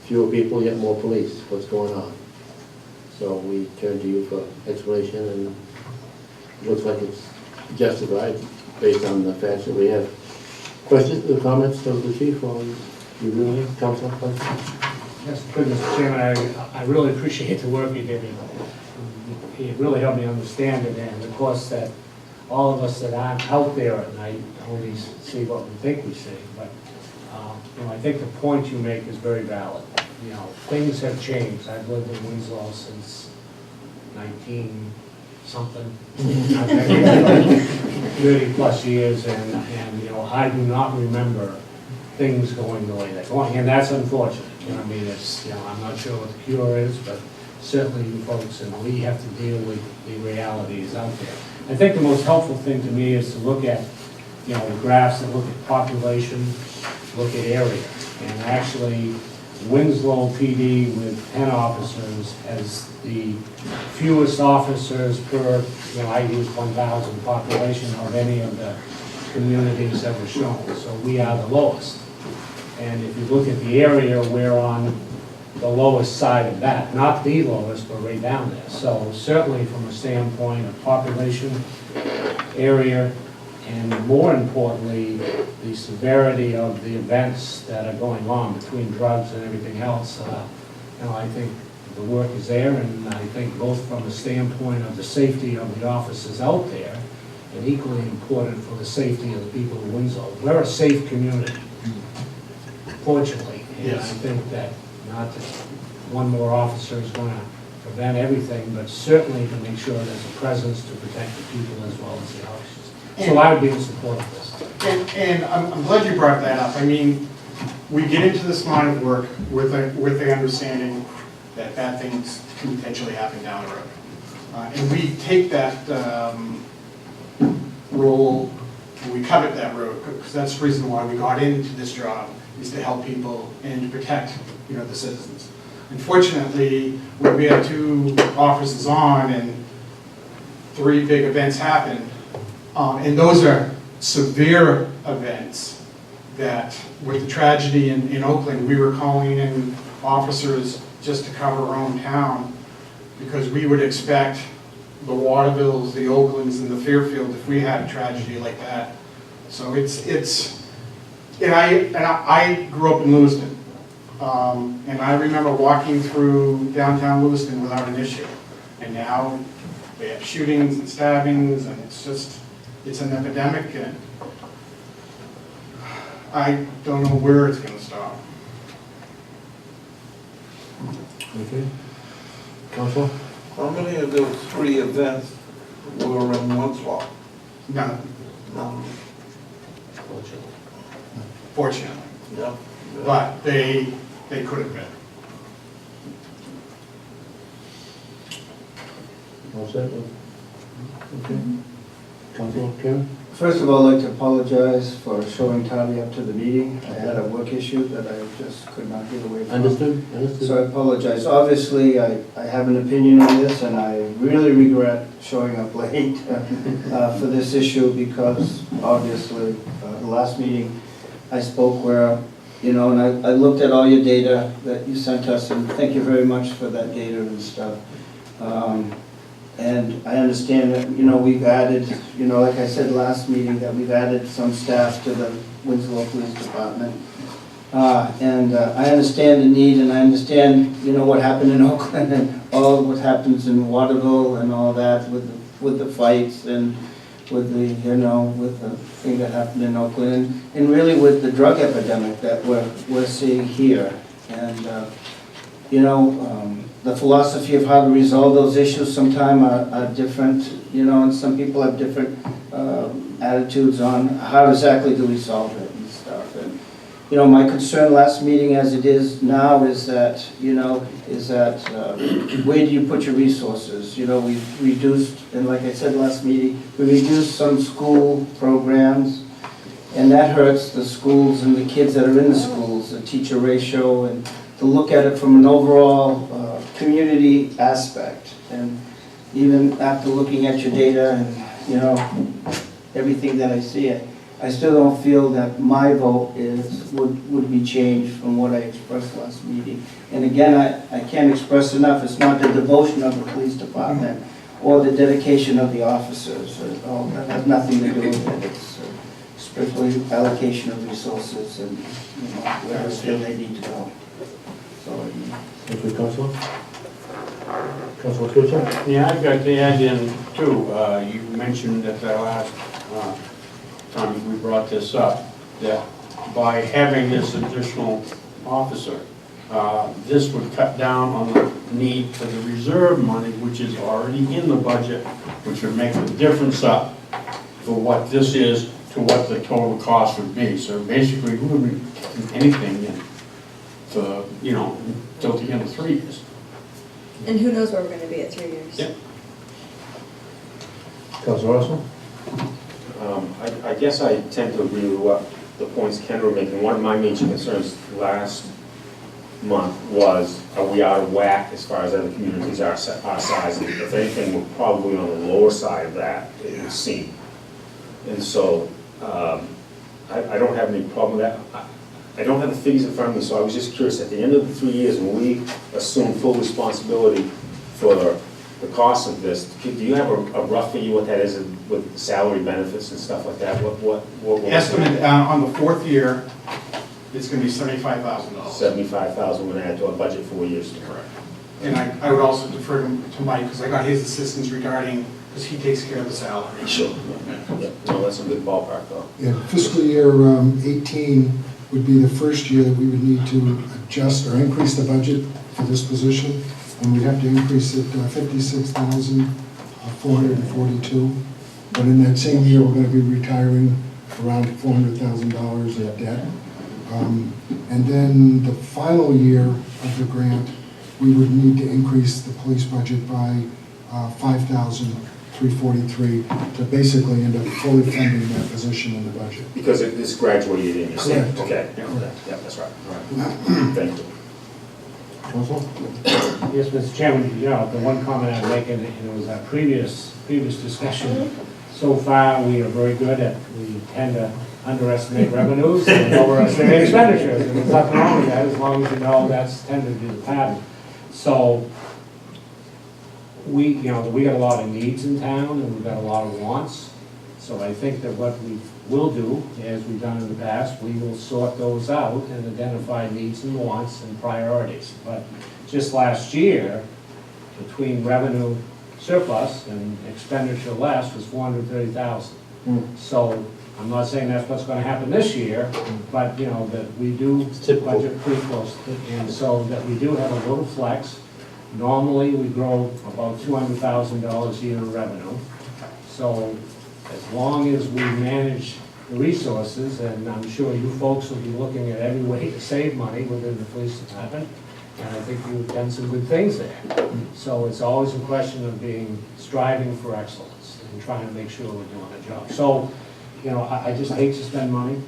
Fewer people, yet more police. What's going on? So we turn to you for explanation, and it looks like it's justified based on the facts that we have. Questions or comments of the chief or you really, council? Yes, good, Mr. Chairman, I really appreciate the work you did. It really helped me understand it, and of course that all of us that aren't out there at night only see what we think we see, but I think the point you make is very valid. Things have changed. I've lived in Winslow since 19-something, 30 plus years, and I do not remember things going the way they're going, and that's unfortunate. I'm not sure what the cure is, but certainly you folks and we have to deal with the realities out there. I think the most helpful thing to me is to look at, the graphs that look at population, look at area, and actually Winslow PD with 10 officers has the fewest officers per, I use 1,000 population of any of the communities ever shown. So we are the lowest. And if you look at the area, we're on the lowest side of that, not the lowest, but right down there. So certainly from a standpoint of population, area, and more importantly, the severity of the events that are going on between drugs and everything else, I think the work is there, and I think both from the standpoint of the safety of the officers out there, and equally important for the safety of the people of Winslow. We're a safe community, fortunately. And Yes. I think that not that one more officer is going to prevent everything, but certainly to make sure there's a presence to protect the people as well as the officers. So I would be in support of this. And I'm glad you brought that up. I mean, we get into this line of work with the understanding that bad things can potentially happen down the road. And we take that role, and we covet that road, because that's the reason why we got into this job, is to help people and to protect, the citizens. Unfortunately, when we had 2 officers on and 3 big events happened, and those are severe events that, with the tragedy in Oakland, we were calling in officers just to cover our own town, because we would expect the Watervilles, the Oaklands, and the Fairfield if we had a tragedy like that. So and I grew up in Lewiston, and I remember walking through downtown Lewiston without an issue. And now we have shootings and stabbings, and it's an epidemic, and I don't know where it's going to stop. Okay. Council? How many of those 3 events were in Winslow? None, No. fortunately, Yeah. but they could have been. All set? Okay. Councilor Karen? First of all, I'd like to apologize for showing tardy up to the meeting. I had a work issue that I just could not get away from. Understood, So I understood. apologize. Obviously, I have an opinion on this, and I really regret showing up late for this issue because obviously, the last meeting I spoke where, you know, and I looked at all your data that you sent us, and thank you very much for that data and stuff. And I understand that, you know, we've added, you know, like I said last meeting, that we've added some staff to the Winslow Police Department. And I understand the need, and I understand, you know, what happened in Oakland and all what happens in Waterville and all that with the fights and with the, you know, with the thing that happened in Oakland and really with the drug epidemic that we're seeing here. And, you know, the philosophy of how to resolve those issues sometimes are different, you know, and some people have different attitudes on how exactly do we solve it and stuff. And, you know, my concern last meeting as it is now is that, you know, where do you put your resources? You know, we've reduced, and like I said last meeting, we reduced some school programs, and that hurts the schools and the kids that are in the schools, the teacher ratio, and to look at it from an overall community aspect. And even after looking at your data and, you know, everything that I see, I still don't feel that my vote would be changed from what I expressed last meeting. And again, I can't express enough, it's not the devotion of the police department or the dedication of the officers. That has nothing to do with it. It's strictly allocation of resources and, you know, where they need to go. Thank you, Councilor. Councilor Stewart? Yeah, I've got to add in too, you mentioned at the last time we brought this up, that by having this additional officer, this would cut down on the need for the reserve money, which is already in the budget, which would make the difference up for what this is to what the total cost would be. So basically, we wouldn't do anything in for, you know, till the end of 3 years. And who knows where we're gonna be at 3 years? Yep. Councilor Russell? I guess I tend to agree with what the points Ken were making. One of my major concerns last month was, are we out of whack as far as other communities our size? And if anything, we're probably on the lower side of that, it would seem. And so, I don't have any problem with that. I don't have the figures in front of me, so I was just curious, at the end of the 3 years, when we assume full responsibility for the cost of this, do you have a rough figure what that is with salary benefits and stuff like that? What Estimate on the fourth year, it's going to be $75,000. 75,000 when add to our budget 4 years. Correct. And I would also defer to Mike, because I got his assistance regarding, because he takes care of the salary. Sure. Yeah. No, that's a good ballpark, though. Yeah, fiscal year 18 would be the first year that we would need to adjust or increase the budget for this position, and we'd have to increase it $56,442. But in that same year, we're going to be retiring around $400,000 of debt. And then the final year of the grant, we would need to increase the police budget by $5,343 to basically end up fully funding that position in the budget. Because it is graduated in, you say? Correct. Okay, yeah, that's right. Thank you. Councilor? Yes, Mr. Chairman, you know, the one comment I'd make, and it was our previous discussion, so far, we are very good at, we tend to underestimate revenues and overestimate expenditures, and there's nothing wrong with that, as long as you know that's tended to be the pattern. So, we got a lot of needs in town, and we've got a lot of wants, so I think that what we will do, as we've done in the past, we will sort those out and identify needs and wants and priorities. But just last year, between revenue surplus and expenditure less was $430,000. So I'm not saying that's what's going to happen this year, but you know that we do budget pretty close, and so that we do have a little flex. Normally, we grow about $200,000 a year in revenue. So as long as we manage the resources, and I'm sure you folks will be looking at every way to save money within the police department, and I think you've done some good things there. So it's always a question of striving for excellence. and trying to make sure we're doing a job. So, you know, I just hate to spend money,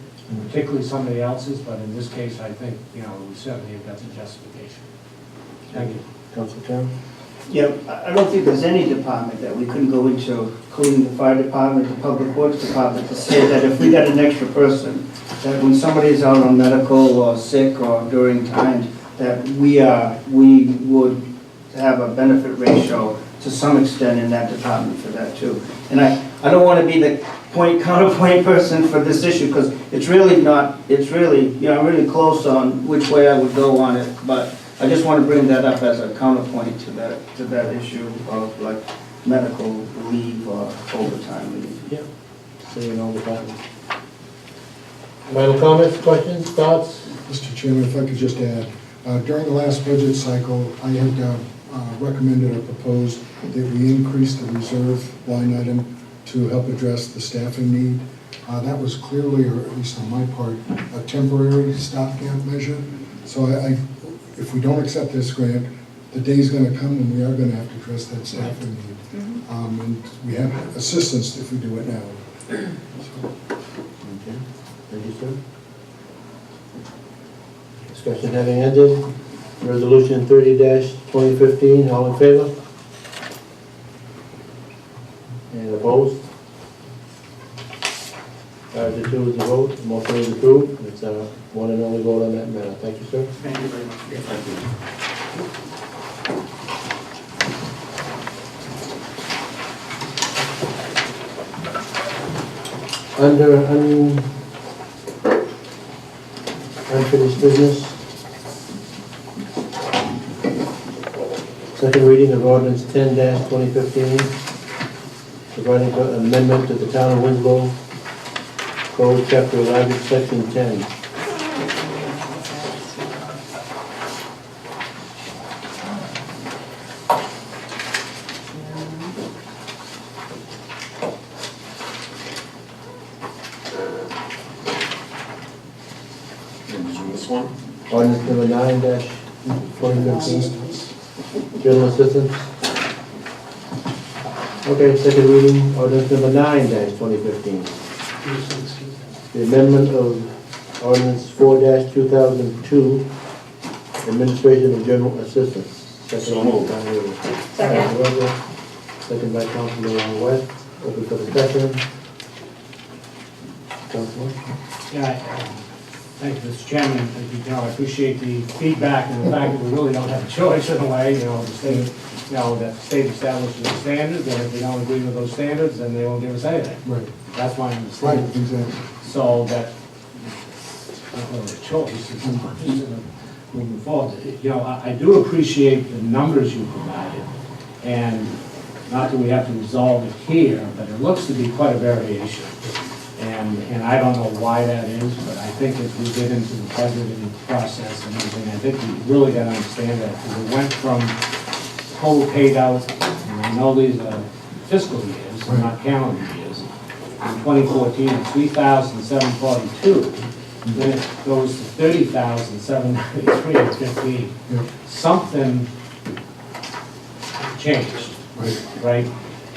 particularly somebody else's, but in this case, I think, you know, we certainly have got the justification. Thank you. Council Chairman? Yeah, I don't think there's any department that we couldn't go into, including the fire department, the public works department, to say that if we got an extra person, that when somebody's out on medical or sick or during times, that we would have a benefit ratio to some extent in that department for that too. And I don't want to be the counterpoint person for this issue, because it's really not, it's really, you know, I'm really close on which way I would go on it, but I just want to bring that up as a counterpoint to that issue of like medical leave or overtime leave. Yeah. Seeing all the time. Final comments, questions, thoughts? Mr. Chairman, if I could just add, during the last budget cycle, I had recommended or proposed that we increase the reserve line item to help address the staffing need. That was clearly, or at least on my part, a temporary stopgap measure. So if we don't accept this grant, the day's going to come when we are going to have to address that staffing need. And we have assistance if we do it now. Okay, thank you, sir. Discussion having ended, resolution 30-2015, all in favor? And opposed? 5 to 2 is the vote, the motion is approved. It's a one and only vote on that matter. Thank you, sir. Thank you very much for your time. Under unfinished business, second reading of ordinance 10-2015, providing for amendment to the Town of Winslow Code, Chapter 11, Section 10. This one? Ordinance number 9-2015, general assistance. Okay, second reading, ordinance number 9-2015. The amendment of ordinance 4-2002, administration of general assistance. So moved. Second by Councilor West, open for discussion. Councilor? Yeah, thank you, Mr. Chairman. As you know, I appreciate the feedback and the fact that we really don't have a choice in a way, you know, the state, you know, that the state establishes the standards, and if we don't agree with those standards, then they won't give us anything. Right. That's why I'm Right, understanding. exactly. So that, not really a choice, it's moving forward. You know, I do appreciate the numbers you provided, and not that we have to resolve it here, but it looks to be quite a variation. And I don't know why that is, but I think as we get into the budgeting process and everything, I think we really got to understand that, because it went from total paid out, and I know these are fiscal years, and not calendar years. In 2014, it's 3,742, then it goes to 30,793 and 15. Yep. Something changed, Right. right?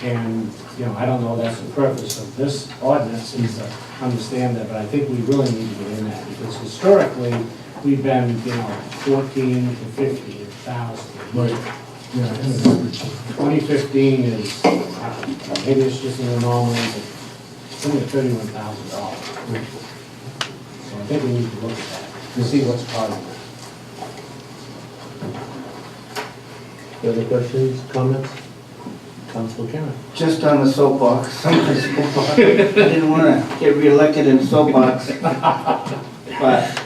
And, you know, I don't know that's the purpose of this ordinance, is to understand that, but I think we really need to get in that, because historically, we've been, you know, 14 to 50,000. Right. Yeah, I had an average. 2015 is, maybe it's just an anomaly, but it's only $31,000. Right. So I think we need to look at that, to see what's part of it. Further questions, comments? Councilor Karen? Just on the soapbox, on the soapbox. I didn't want to get reelected in soapbox. But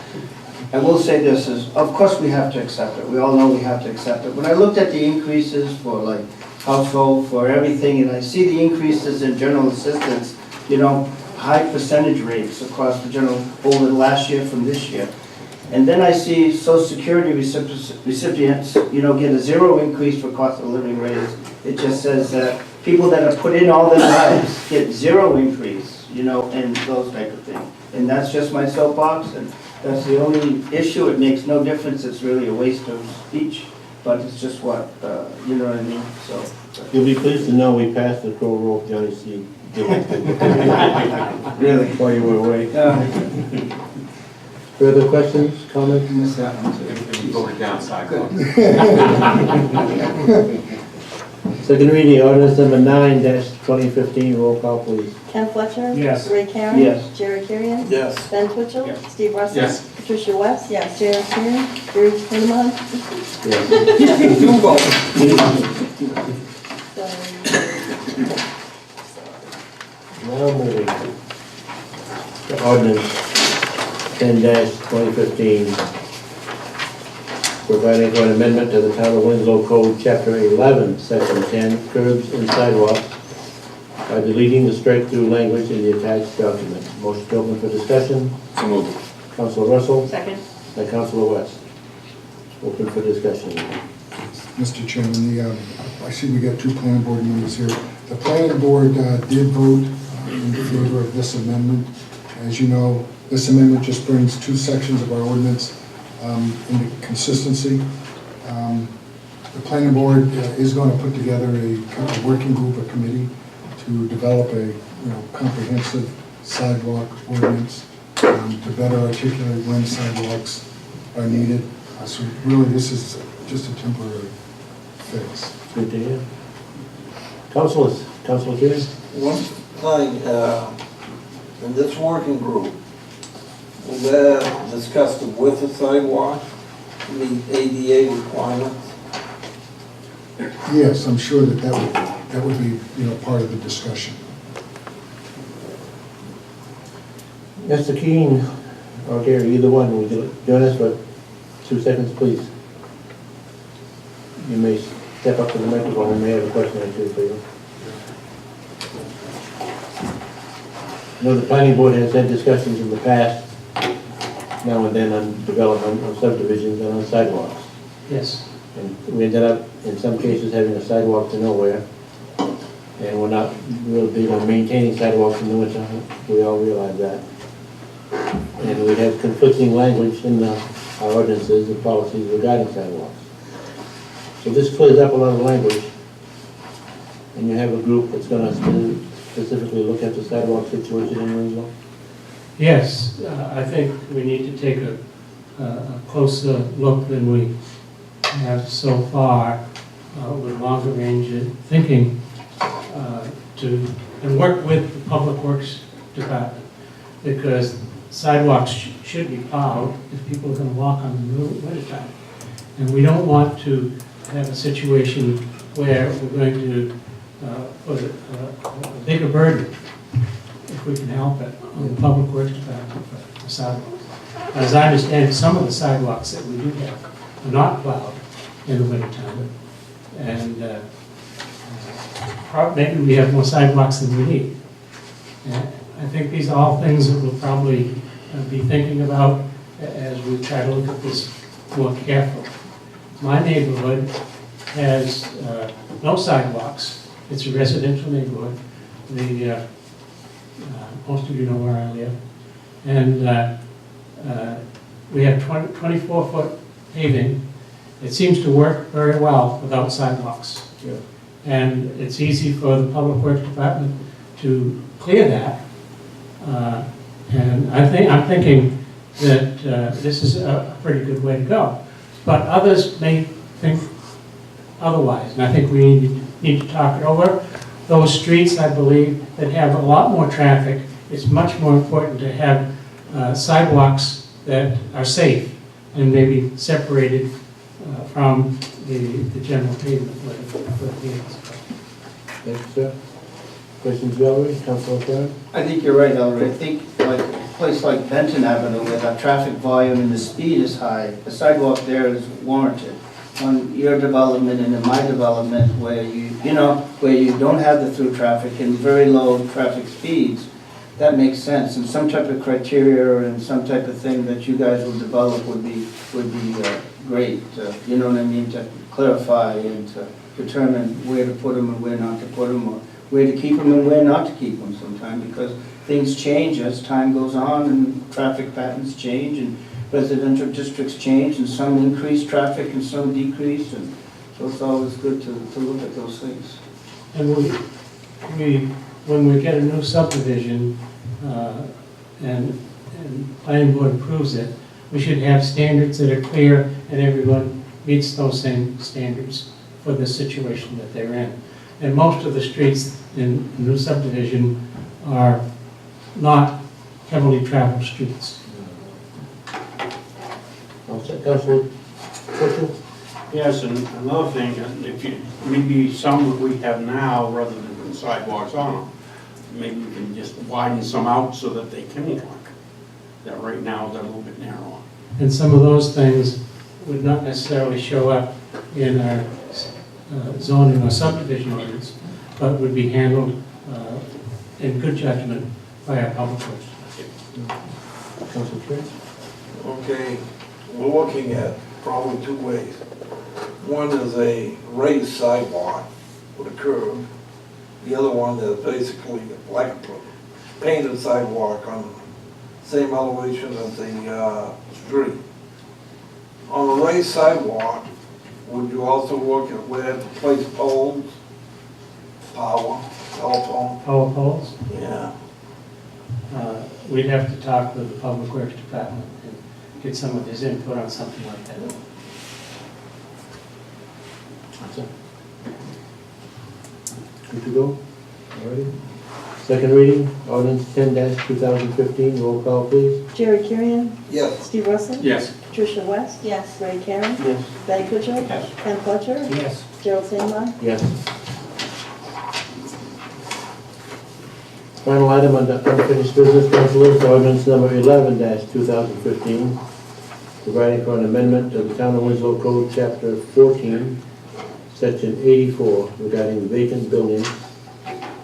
I will say this is, of course we have to accept it. We all know we have to accept it. When I looked at the increases for like household, for everything, and I see the increases in general assistance, you know, high percentage rates across the general, over the last year from this year. And then I see Social Security recipients, you know, get a zero increase for cost of living raise. It just says that people that have put in all their lives get zero increase, you know, and those type of things. And that's just my soapbox, and that's the only issue. It makes no difference. It's really a waste of speech. but it's just what, you know what I mean, so. You'll be pleased to know we passed the Crow Road Johnny C. Really? While you were away. Yeah. Further questions, comments? Missed that one too. You voted down sidewalk. Second reading, ordinance number 9-2015, roll call please. Ken Fletcher? Yes. Ray Karen? Yes. Jerry Kurian? Yes. Ben Twitchell? Yes. Steve Russell? Yes. Patricia West? Yes. Jan Karen? Bruce Lindemann? Yes. You vote. Now moving to ordinance 10-2015, providing for an amendment to the Town of Winslow Code, Chapter 11, Section 10, curbs and sidewalks, by deleting the strike-through language in the attached document. Motion to open for discussion. So moved. Councilor Russell, Second. by Councilor West. Open for discussion. Mr. Chairman, I see we got two planning board members here. The planning board did vote in favor of this amendment. As you know, this amendment just brings two sections of our ordinance into consistency. The planning board is going to put together a working group, a committee, to develop a comprehensive sidewalk ordinance to better articulate when sidewalks are needed. So really, this is just a temporary fix. Good to hear. Councilors, Councilor Keating? One thing, in this working group, will that discuss the width of sidewalk, meet ADA requirements? Yes, I'm sure that would be part of the discussion. Mr. Keane or Gary, either one, will you join us for 2 seconds, please? You may step up to the microphone, I may have a question or two for you. I know the planning board has had discussions in the past, now and then, on development, on subdivisions and on sidewalks. Yes. And we ended up, in some cases, having a sidewalk to nowhere. And we're not real big on maintaining sidewalks in the winter, we all realize that. And we have conflicting language in our ordinances and policies regarding sidewalks. So this clears up a lot of language. And you have a group that's gonna specifically look at the sidewalk situation in Winslow? Yes, I think we need to take a closer look than we have so far with longer range thinking and work with the Public Works Department, because sidewalks should be plowed if people are going to walk on them in the wintertime. And we don't want to have a situation where we're going to put a bigger burden, if we can help it, on the Public Works Department for sidewalks. As I understand, some of the sidewalks that we do have are not plowed in the wintertime. And maybe we have more sidewalks than we need. And I think these are all things that we'll probably be thinking about as we try to look at this more carefully. My neighborhood has no sidewalks. It's a residential neighborhood. Most of you know where I live. And we have 24-foot paving. It seems to work very well without sidewalks. Yeah. And it's easy for the Public Works Department to clear that. And I'm thinking that this is a pretty good way to go. But others may think otherwise, and I think we need to talk it over. Those streets, I believe, that have a lot more traffic, it's much more important to have sidewalks that are safe and maybe separated from the general pavement for the vehicles. Thank you, sir. Questions, Valerie? Councilor Karen? I think you're right, Ellery. I think like a place like Benton Avenue, where the traffic volume and the speed is high, the sidewalk there is warranted. On your development and in my development, where where you don't have the through traffic and very low traffic speeds, that makes sense. And some type of criteria and some type of thing that you guys will develop would be great. You know what I mean? To clarify and to determine where to put them and where not to put them, or where to keep them and where not to keep them sometimes, because things change as time goes on and traffic patterns change and residential districts change, and some increase traffic and some decrease, and so it's always good to look at those things. And when we get a new subdivision, and planning board approves it, we should have standards that are clear and everyone meets those same standards for the situation that they're in. And most of the streets in the new subdivision are not heavily traveled streets. All set, Councilor Butcher? Yes, and another thing, if you, maybe some that we have now, rather than putting sidewalks on them, maybe we can just widen some out so that they can walk. That right now they're a little bit narrow. And some of those things would not necessarily show up in our zoning or subdivision ordinance, but would be handled in good judgment by our public works. Councilor Chris? Okay, we're looking at probably two ways. One is a raised sidewalk with a curb. The other one is basically like a painted sidewalk on the same elevation as the street. On a raised sidewalk, would you also look at where to place poles, power, telephone? Power poles? Yeah. We'd have to talk with the Public Works Department and get some of his input on something like that. That's it. Good to go? All righty. Second reading, ordinance 10-2015, roll call please. Jerry Kirian, Yes. Steve Russell. Yes. Patricia West. Yes. Ray Karen. Yes. Betty Butcher. Yes. Ken Fletcher. Yes. Gerald Singleton. Yes. Final item under unfinished business, councilors, ordinance number 11-2015, providing for an amendment to the Town of Winslow Code, Chapter 14, Section 84, regarding vacant buildings,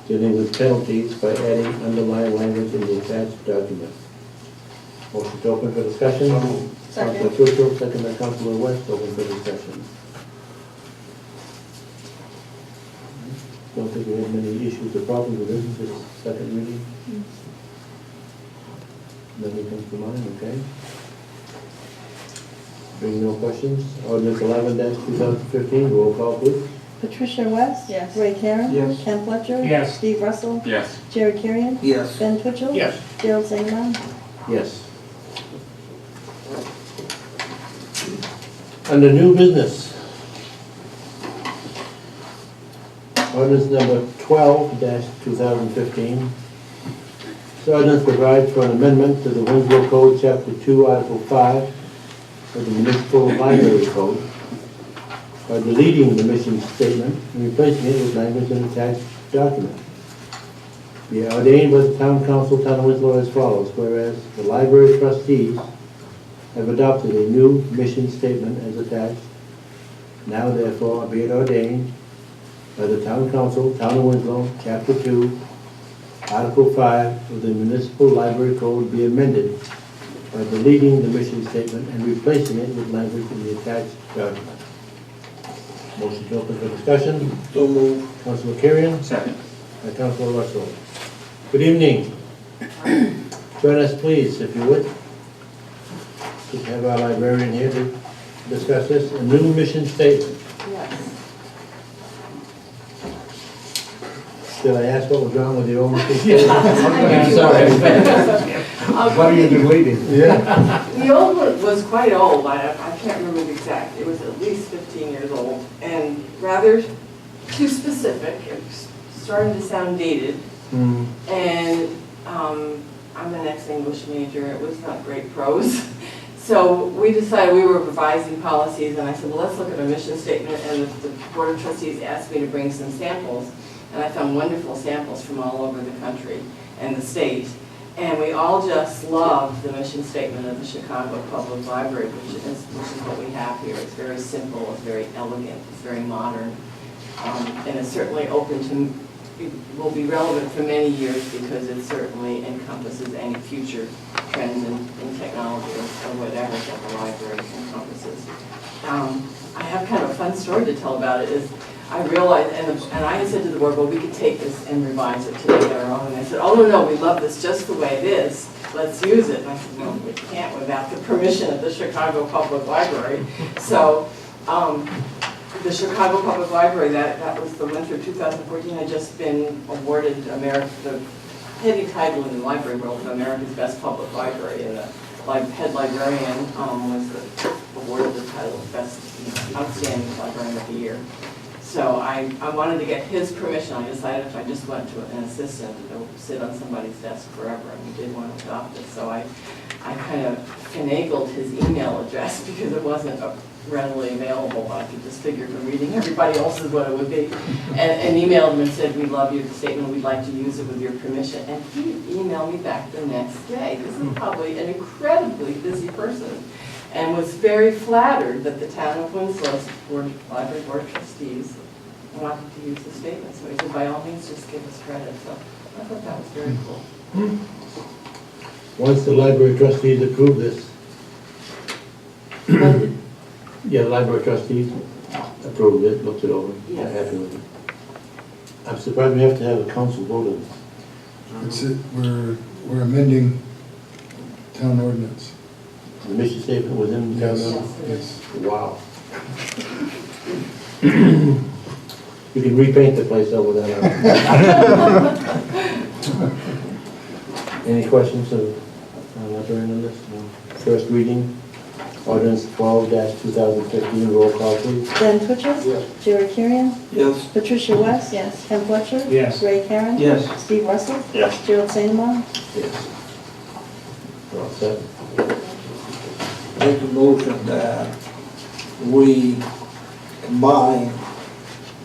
dealing with penalties by adding underlying language in the attached document. Motion to open for discussion. Councilor Churchill, second by Councilor West, open for discussion. Don't think we have many issues or problems with this second reading. Nothing comes to mind, okay? Being no questions, ordinance 11-2015, roll call please. Patricia West. Yes. Ray Karen. Yes. Ken Fletcher. Yes. Steve Russell. Yes. Jerry Kirian. Yes. Ben Twitchell. Yes. Gerald Singleton. Yes. Under new business, ordinance number 12-2015. This ordinance provides for an amendment to the Winslow Code, Chapter 2, Article 5 of the Municipal Library Code by deleting the mission statement and replacing it with language in attached document. Be ordained by the Town Council, Town of Winslow as follows, whereas the library trustees have adopted a new mission statement as attached. Now therefore be it ordained by the Town Council, Town of Winslow, Chapter 2, Article 5 of the Municipal Library Code be amended by deleting the mission statement and replacing it with language in the attached document. Motion to open for discussion. So move. Councilor Kirian, Second. and Councilor Russell. Good evening. Join us please, if you would. We have our librarian here to discuss this, a new mission statement. Yes. Did I ask what was wrong with the old mission statement? I'm sorry. What are you deleting? Yeah. The old one was quite old, I can't remember the exact, it was at least 15 years old, and rather too specific, it was starting to sound dated, and I'm an ex-English major, it was not great prose. So we decided we were revising policies, and I said, well, let's look at a mission statement, and the Board of Trustees asked me to bring some samples, and I found wonderful samples from all over the country and the state. And we all just love the mission statement of the Chicago Public Library, which is what we have here. It's very simple, it's very elegant, it's very modern, and it's certainly open to, will be relevant for many years because it certainly encompasses any future trends in technology or whatever that the library encompasses. I have kind of a fun story to tell about it. I realized, and I had said to the board, well, we could take this and revise it to make it our own. And they said, oh, no, we love this just the way it is. Let's use it. And I said, well, we can't without the permission of the Chicago Public Library. So the Chicago Public Library, that was the winter of 2014, had just been awarded the heavy title in the library world of America's Best Public Library. And the head librarian was awarded the title of Best Outstanding Librarian of the Year. So I wanted to get his permission. I decided if I just went to an assistant, it would sit on somebody's desk forever, and we did want to adopt it. So I kind of finagled his email address because it wasn't readily available. I could just figure from reading everybody else's what it would be. And emailed him and said, we love your statement, we'd like to use it with your permission. And he emailed me back the next day. This is probably an incredibly busy person. And was very flattered that the town of Winslow's Library Board of Trustees wanted to use the statement. So he said, by all means, just give us credit. So I thought that was very cool. Once the library trustees approve this, yeah, the library trustees approved it, looked it over, they're happy with it. I'm surprised we have to have a council vote on this. It's, we're amending town ordinance. The mission statement was in the town Yes, ordinance? yes. Wow. You can repaint the place over there. Any questions of librarian on this? No. First reading, ordinance 12-2015, roll call please. Dan Twitchell? Yes. Jerry Kurian? Yes. Patricia West? Yes. Ken Fletcher? Yes. Ray Karen? Yes. Steve Russell? Yes. Gerald Sandemeyer? Yes. We're all set. Make a motion that we combine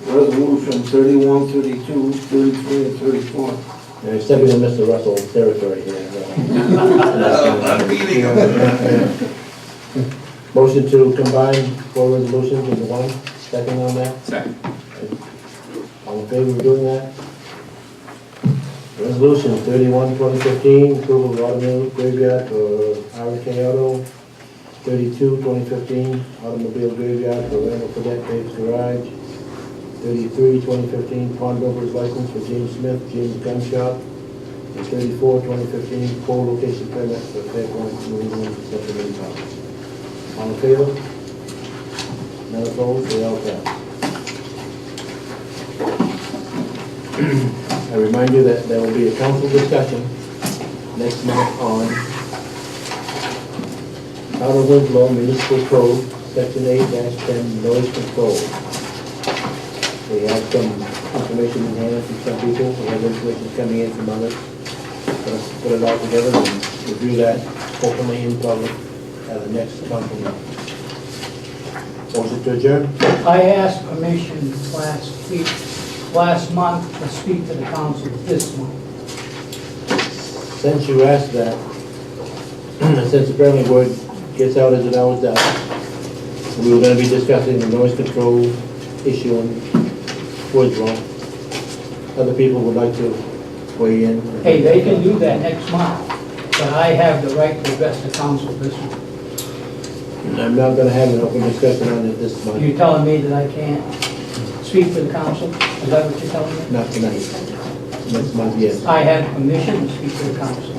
resolution 31, 32, 33, and 34. And you're stepping on Mr. Russell's territory here. I'm beating him. Motion to combine 4 resolutions into one, second on that? Second. All in favor of doing that? Resolution 31, 2015, approval of automobile graveyard for RK Auto. 32, 2015, automobile graveyard for Randall Cadet Davis Garage. 33, 2015, pawnbroker's license for James Smith, James Gun Shop. And 34, 2015, pole location permit for Fairpoint, New England, Central Office. All in favor? None opposed? They all pass. I remind you that there will be a council discussion next month on Town of Winslow Municipal Code, Section 8-10, noise control. We have some information in hand from some people, we have information coming in from others. Let's put it all together and review that openly in public at the next council meeting. Motion to adjourn? I asked permission last month to speak to the council this month. Since you asked that, since apparently word gets out as it always does, we were going to be discussing the noise control issue in Winslow. Other people would like to weigh in. Hey, they can do that next month, but I have the right to address the council this month. I'm not going to have an open discussion on it this month. You're telling me that I can't speak to the council? Is that what you're telling me? Not tonight. Next month, yes. I have permission to speak to the council.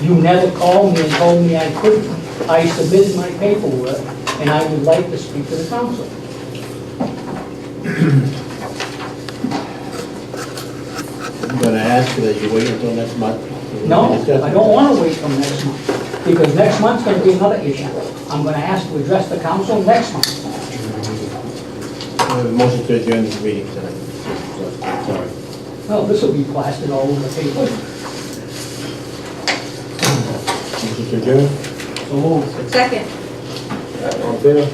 You never called me and told me I couldn't. I submitted my paperwork, and I would like to speak to the council. I'm going to ask that you wait until next month. No, I don't want to wait till next month, because next month's going to be another issue. I'm going to ask to address the council next month. I have a motion to adjourn this meeting tonight. Sorry. Well, this will be plastered all over the paper. Motion to adjourn? So moved. Second. All in favor?